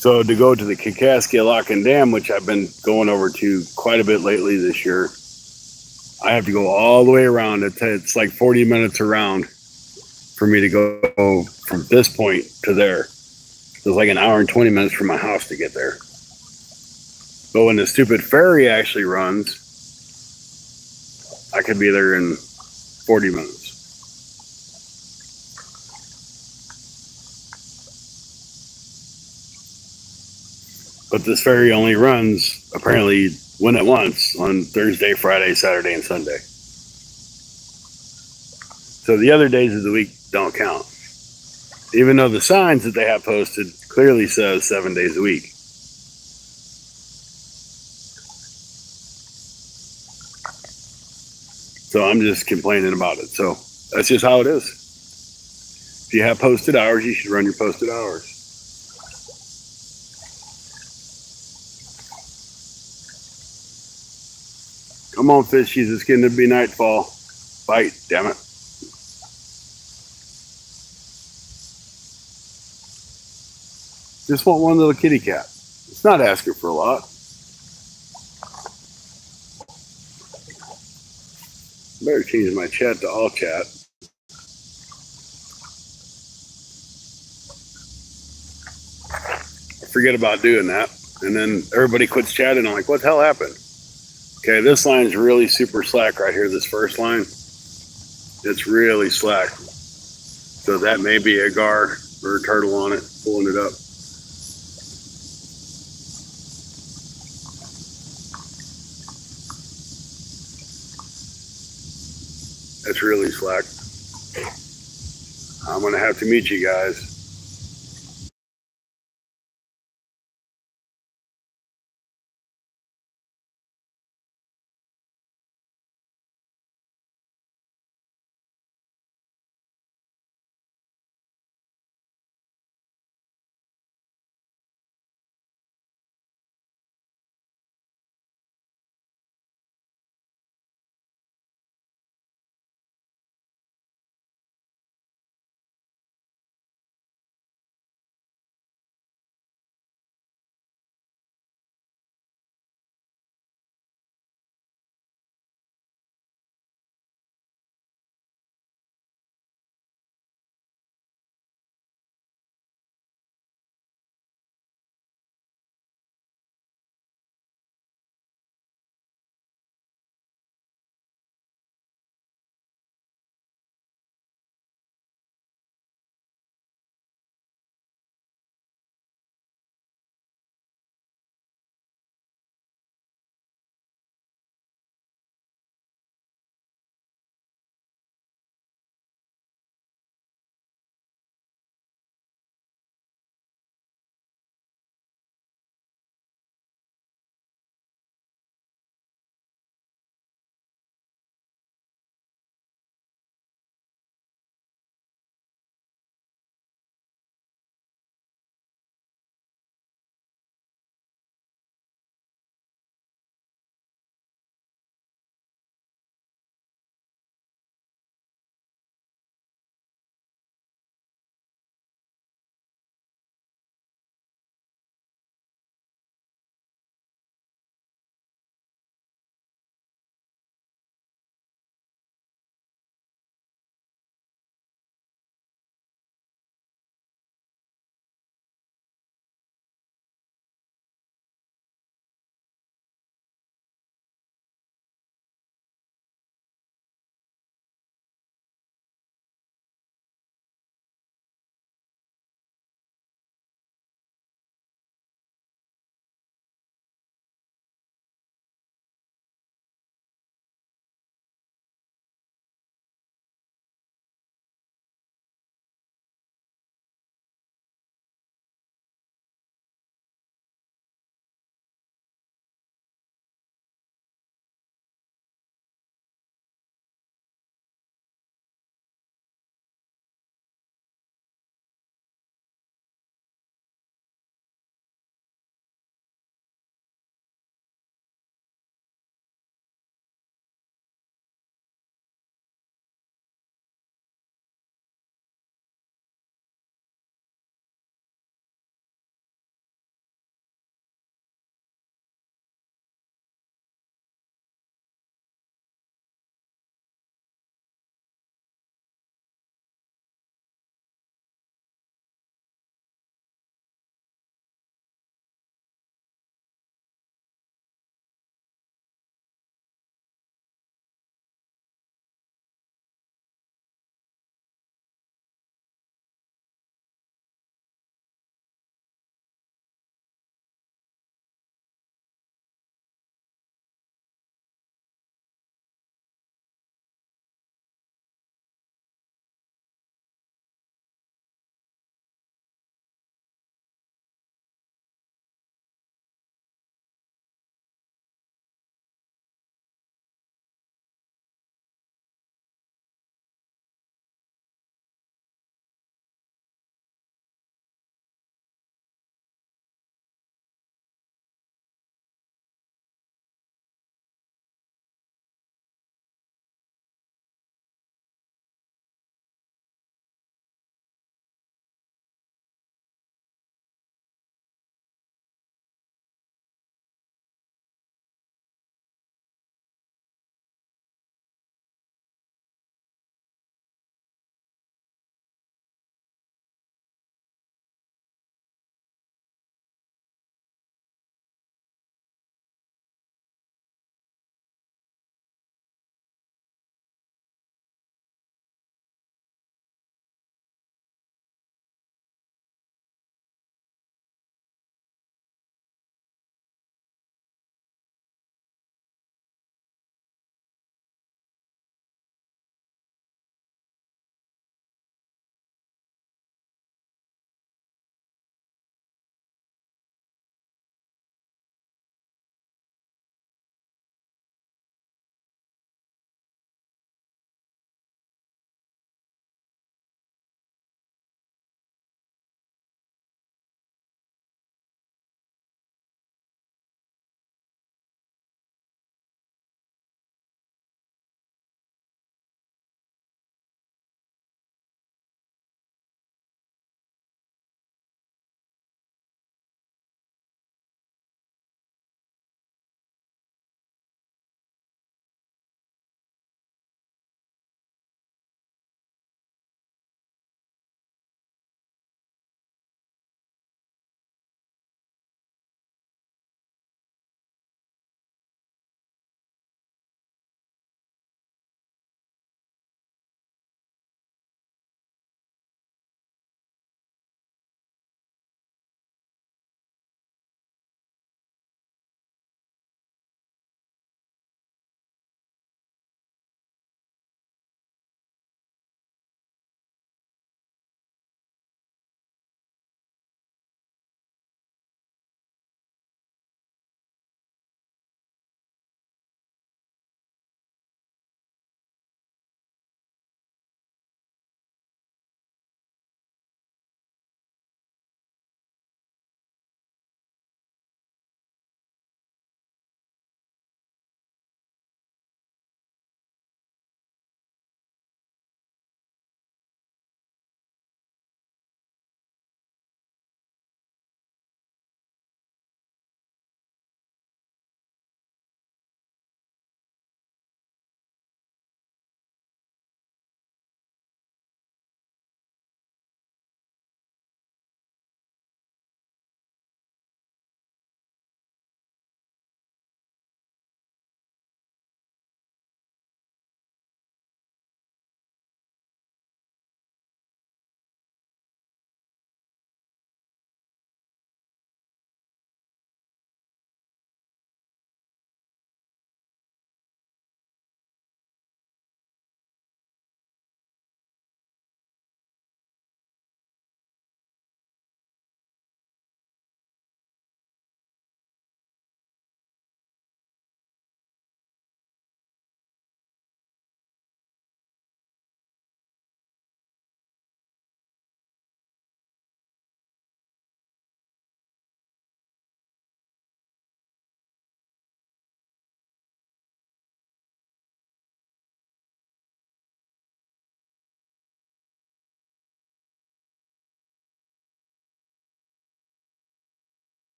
Speaker 1: So to go to the Kaskaskia Dam, which I've been going over to quite a bit lately this year, I have to go all the way around. It's like 40 minutes around for me to go from this point to there. So it's like an hour and 20 minutes from my house to get there. But when the stupid ferry actually runs, I could be there in 40 minutes. But this ferry only runs, apparently, when it wants, on Thursday, Friday, Saturday, and Sunday. So the other days of the week don't count. Even though the signs that they have posted clearly says 7 days a week. So I'm just complaining about it. So that's just how it is. If you have posted hours, you should run your posted hours. Come on, fishies. It's getting to be nightfall. Bite, damn it. Just want one little kitty cat. It's not asking for a lot. Better change my chat to all chat. I forget about doing that. And then everybody quits chatting. I'm like, what the hell happened? Okay, this line's really super slack right here, this first line. It's really slack. So that may be a gar or a turtle on it, pulling it up. That's really slack. I'm going to have to meet you guys.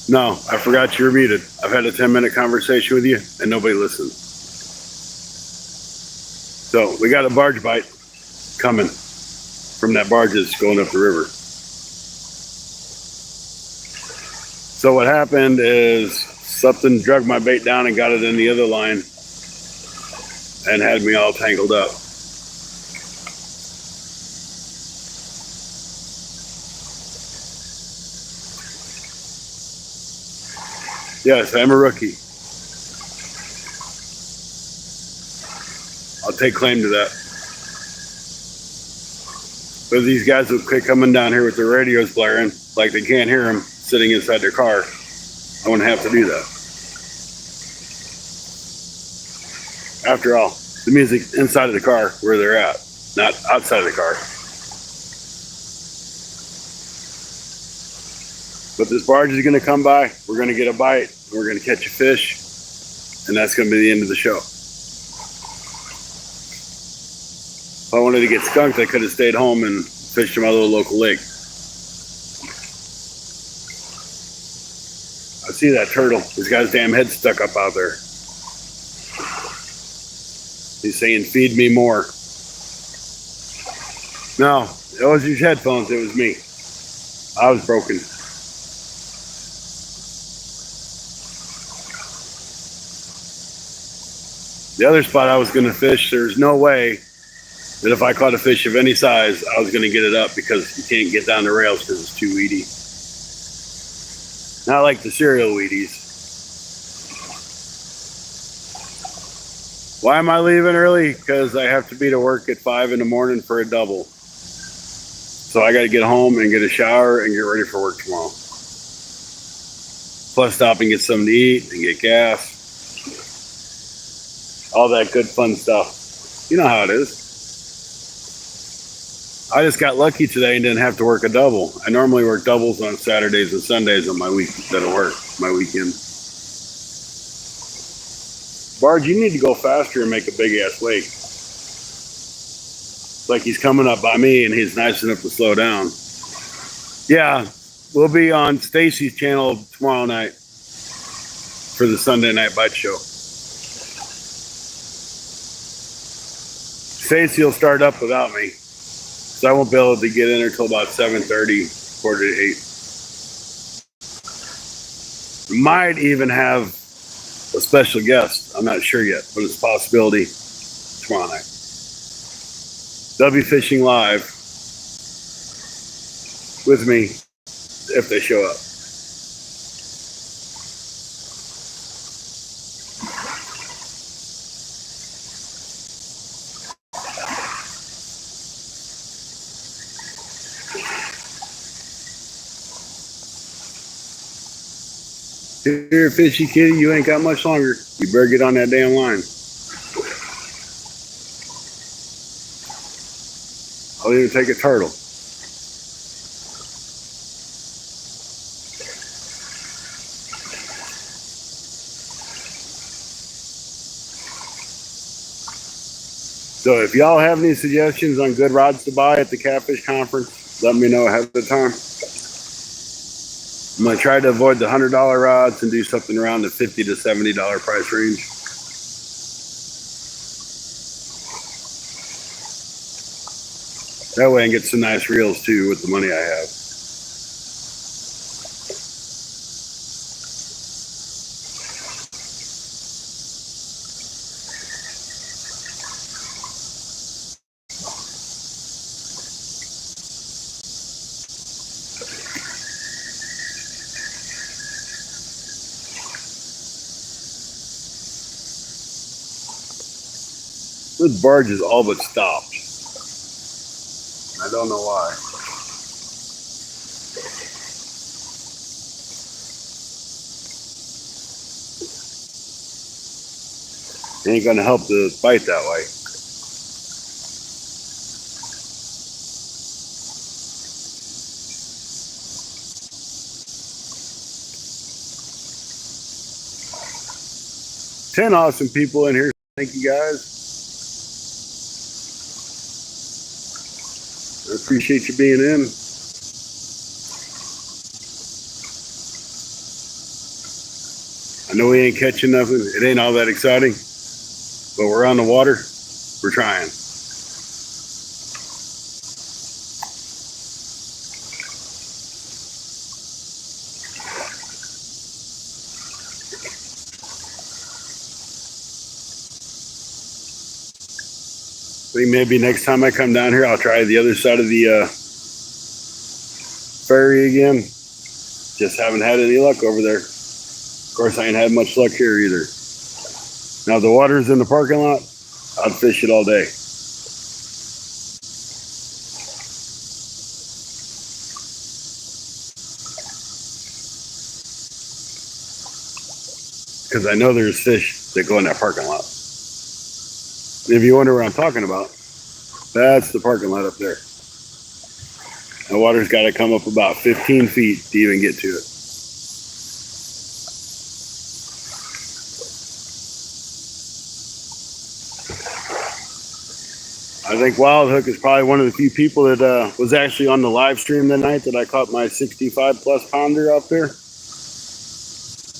Speaker 1: No, I forgot you were muted. I've had a 10-minute conversation with you and nobody listened. So we got a barge bite coming from that barge that's going up the river. So what happened is something drug my bait down and got it in the other line and had me all tangled up. Yes, I'm a rookie. I'll take claim to that. But these guys will quit coming down here with their radios blaring like they can't hear them sitting inside their car. I wouldn't have to do that. After all, the music's inside of the car where they're at, not outside of the car. But this barge is going to come by. We're going to get a bite. We're going to catch a fish. And that's going to be the end of the show. If I wanted to get skunked, I could have stayed home and fished in my little local lake. I see that turtle. His guy's damn head stuck up out there. He's saying, feed me more. No, it was his headphones. It was me. I was broken. The other spot I was going to fish, there's no way that if I caught a fish of any size, I was going to get it up because you can't get down the rails because it's too weedy. Not like the cereal Wheaties. Why am I leaving early? Because I have to be to work at 5 in the morning for a double. So I got to get home and get a shower and get ready for work tomorrow. Plus stop and get something to eat and get gas. All that good fun stuff. You know how it is. I just got lucky today and didn't have to work a double. I normally work doubles on Saturdays and Sundays on my week instead of work, my weekend. Barge, you need to go faster and make a big ass wake. It's like he's coming up by me and he's nice enough to slow down. Yeah, we'll be on Stacy's channel tomorrow night for the Sunday Night Bite Show. Stacy will start up without me. So I won't be able to get in there until about 7:30, quarter to 8. Might even have a special guest. I'm not sure yet, but it's a possibility tomorrow night. They'll be fishing live with me if they show up. Here, fishy kitty, you ain't got much longer. You better get on that damn line. I'll even take a turtle. So if y'all have any suggestions on good rods to buy at the Catfish Conference, let me know ahead of time. I'm going to try to avoid the $100 rods and do something around the $50 to $70 price range. That way I can get some nice reels too with the money I have. This barge is all but stopped. I don't know why. Ain't gonna help the bite that way. Ten awesome people in here. Thank you guys. I appreciate you being in. I know we ain't catching nothing. It ain't all that exciting, but we're on the water. We're trying. I think maybe next time I come down here, I'll try the other side of the ferry again. Just haven't had any luck over there. Of course, I ain't had much luck here either. Now, if the water's in the parking lot, I'd fish it all day. Because I know there's fish that go in that parking lot. And if you wonder what I'm talking about, that's the parking lot up there. The water's got to come up about 15 feet to even get to it. I think Wild Hook is probably one of the few people that was actually on the live stream that night that I caught my 65 plus pounder up there.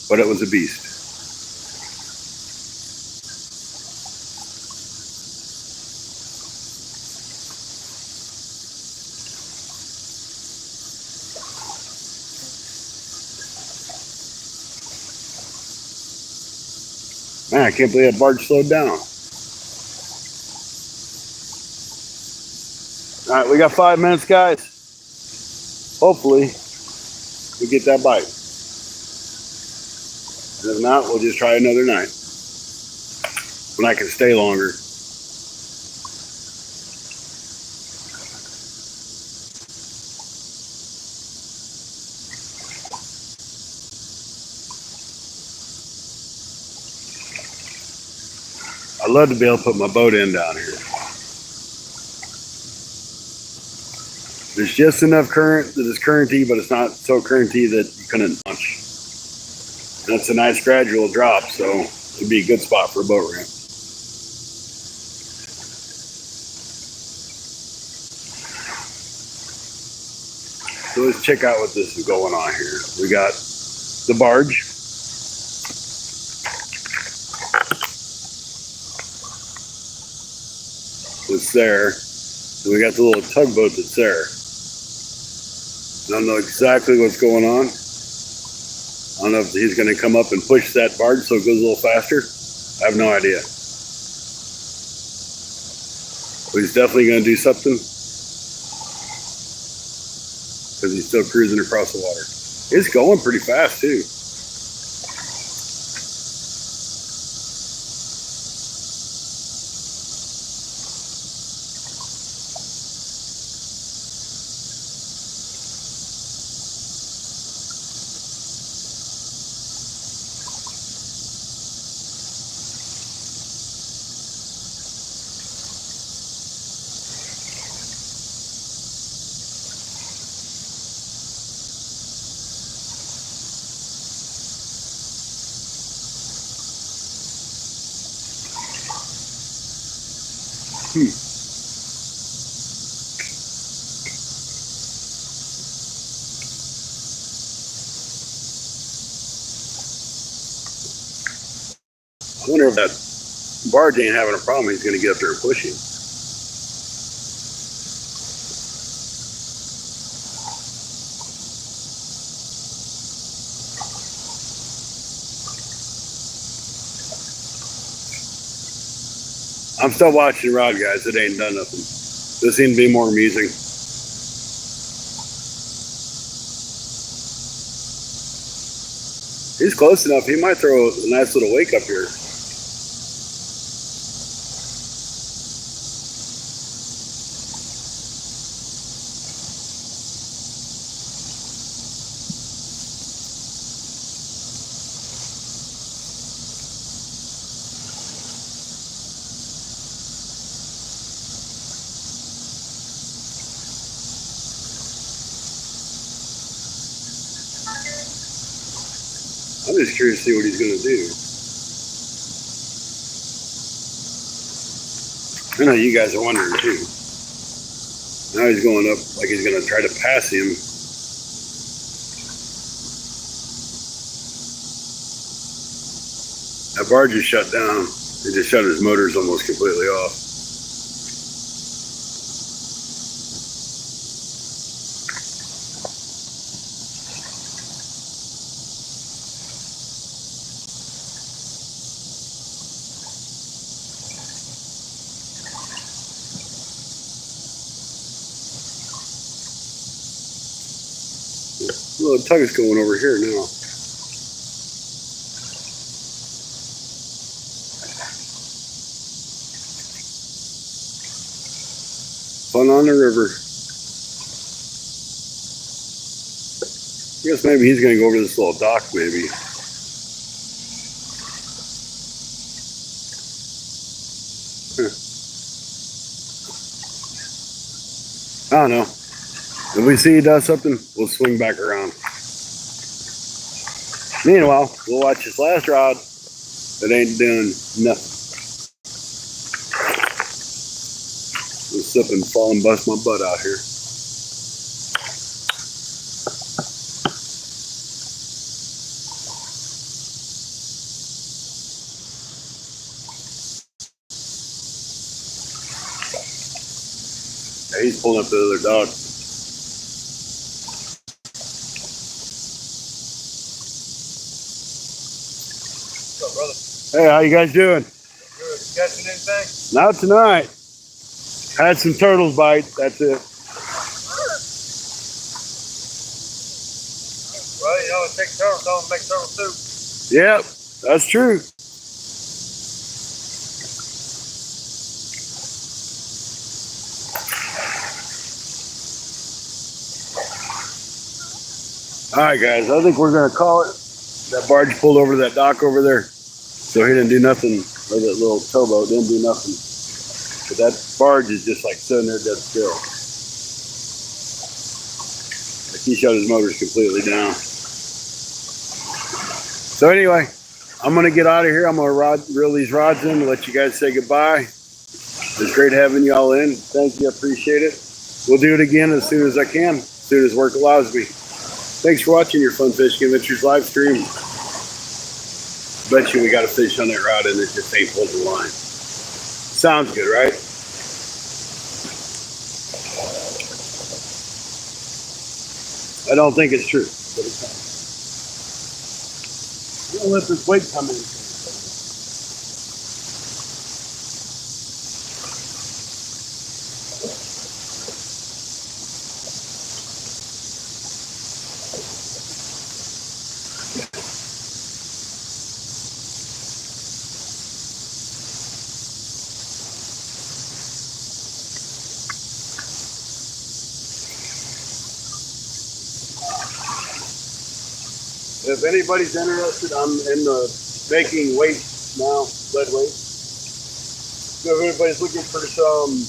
Speaker 1: But it was a beast. Man, I can't believe that barge slowed down. All right, we got 5 minutes, guys. Hopefully, we get that bite. And if not, we'll just try another night when I can stay longer. I'd love to be able to put my boat in down here. There's just enough current that it's currenty, but it's not so currenty that you couldn't launch. And it's a nice gradual drop, so it'd be a good spot for a boat ramp. So let's check out what this is going on here. We got the barge. It's there. And we got the little tugboat that's there. I don't know exactly what's going on. I don't know if he's going to come up and push that barge so it goes a little faster. I have no idea. But he's definitely going to do something because he's still cruising across the water. It's going pretty fast too. I wonder if that barge ain't having a problem. He's going to get up there and push him. I'm still watching the rod, guys. It ain't done nothing. This seems to be more amusing. He's close enough. He might throw a nice little wake up here. I'm just curious to see what he's going to do. I know you guys are wondering too. Now he's going up like he's going to try to pass him. That barge is shut down. It just shut his motors almost completely off. Well, the tug is going over here now. Fun on the river. I guess maybe he's going to go over this little dock, maybe. I don't know. If we see he does something, we'll swing back around. Meanwhile, we'll watch this last rod that ain't doing nothing. We'll slip and fall and bust my butt out here. Yeah, he's pulling up the other dog.
Speaker 2: What's up, brother?
Speaker 1: Hey, how you guys doing?
Speaker 2: Good. You catching anything?
Speaker 1: Not tonight. Had some turtles bite. That's it.
Speaker 2: Well, you know, it takes turtles, don't make turtle soup.
Speaker 1: Yep, that's true. All right, guys, I think we're going to call it. That barge pulled over to that dock over there. So he didn't do nothing, or that little towboat didn't do nothing. But that barge is just like sitting there dead still. Like he shut his motors completely down. So anyway, I'm going to get out of here. I'm going to reel these rods in and let you guys say goodbye. It's great having y'all in. Thank you. I appreciate it. We'll do it again as soon as I can, as soon as work allows me. Thanks for watching your Fun Fishing Adventures live stream. Bet you we got a fish on that rod and it just ain't pulled the line. Sounds good, right? I don't think it's true, but it's not. We'll let this weight come in. If anybody's interested, I'm in the making weight now, lead weight. So if anybody's looking for some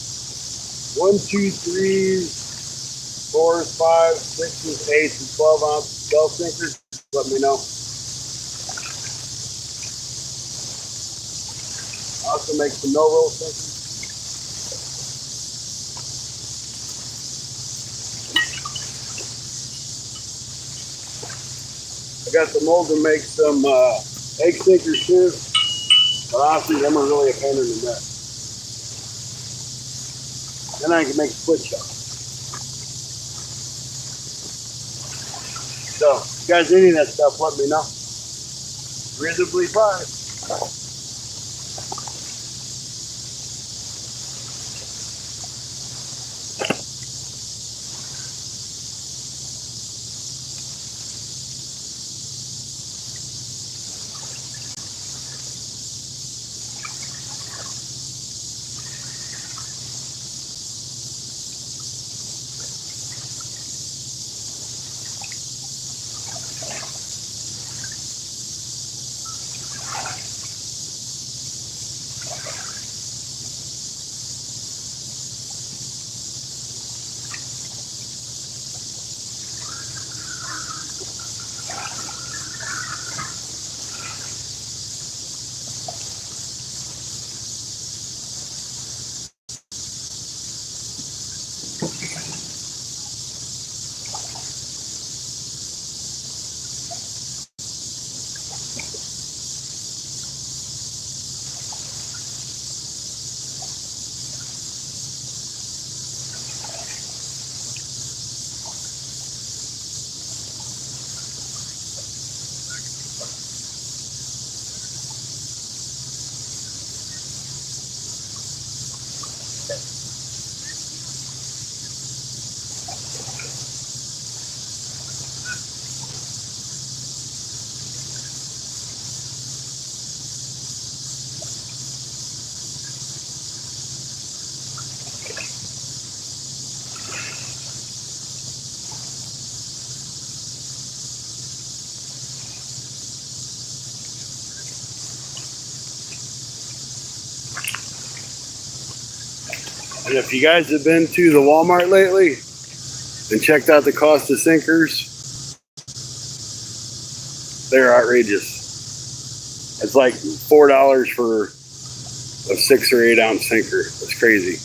Speaker 1: 1, 2, 3, 4s, 5s, 6s, 8s, and 12-ounce bell sinkers, let me know. I also make some no-roll sinkers. I got the mold to make some egg sinkers too, but honestly, them are really a pain in the neck. Then I can make split shot. So, if you guys need any of that stuff, let me know. Reasonably priced. And if you guys have been to the Walmart lately and checked out the cost of sinkers, they're outrageous. It's like $4 for a 6 or 8 ounce sinker. That's crazy.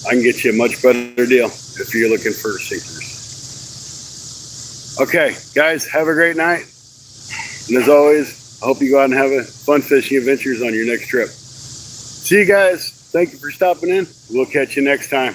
Speaker 1: I can get you a much better deal if you're looking for sinkers. Okay, guys, have a great night. And as always, I hope you go out and have a fun fishing adventures on your next trip. See you guys. Thank you for stopping in. We'll catch you next time.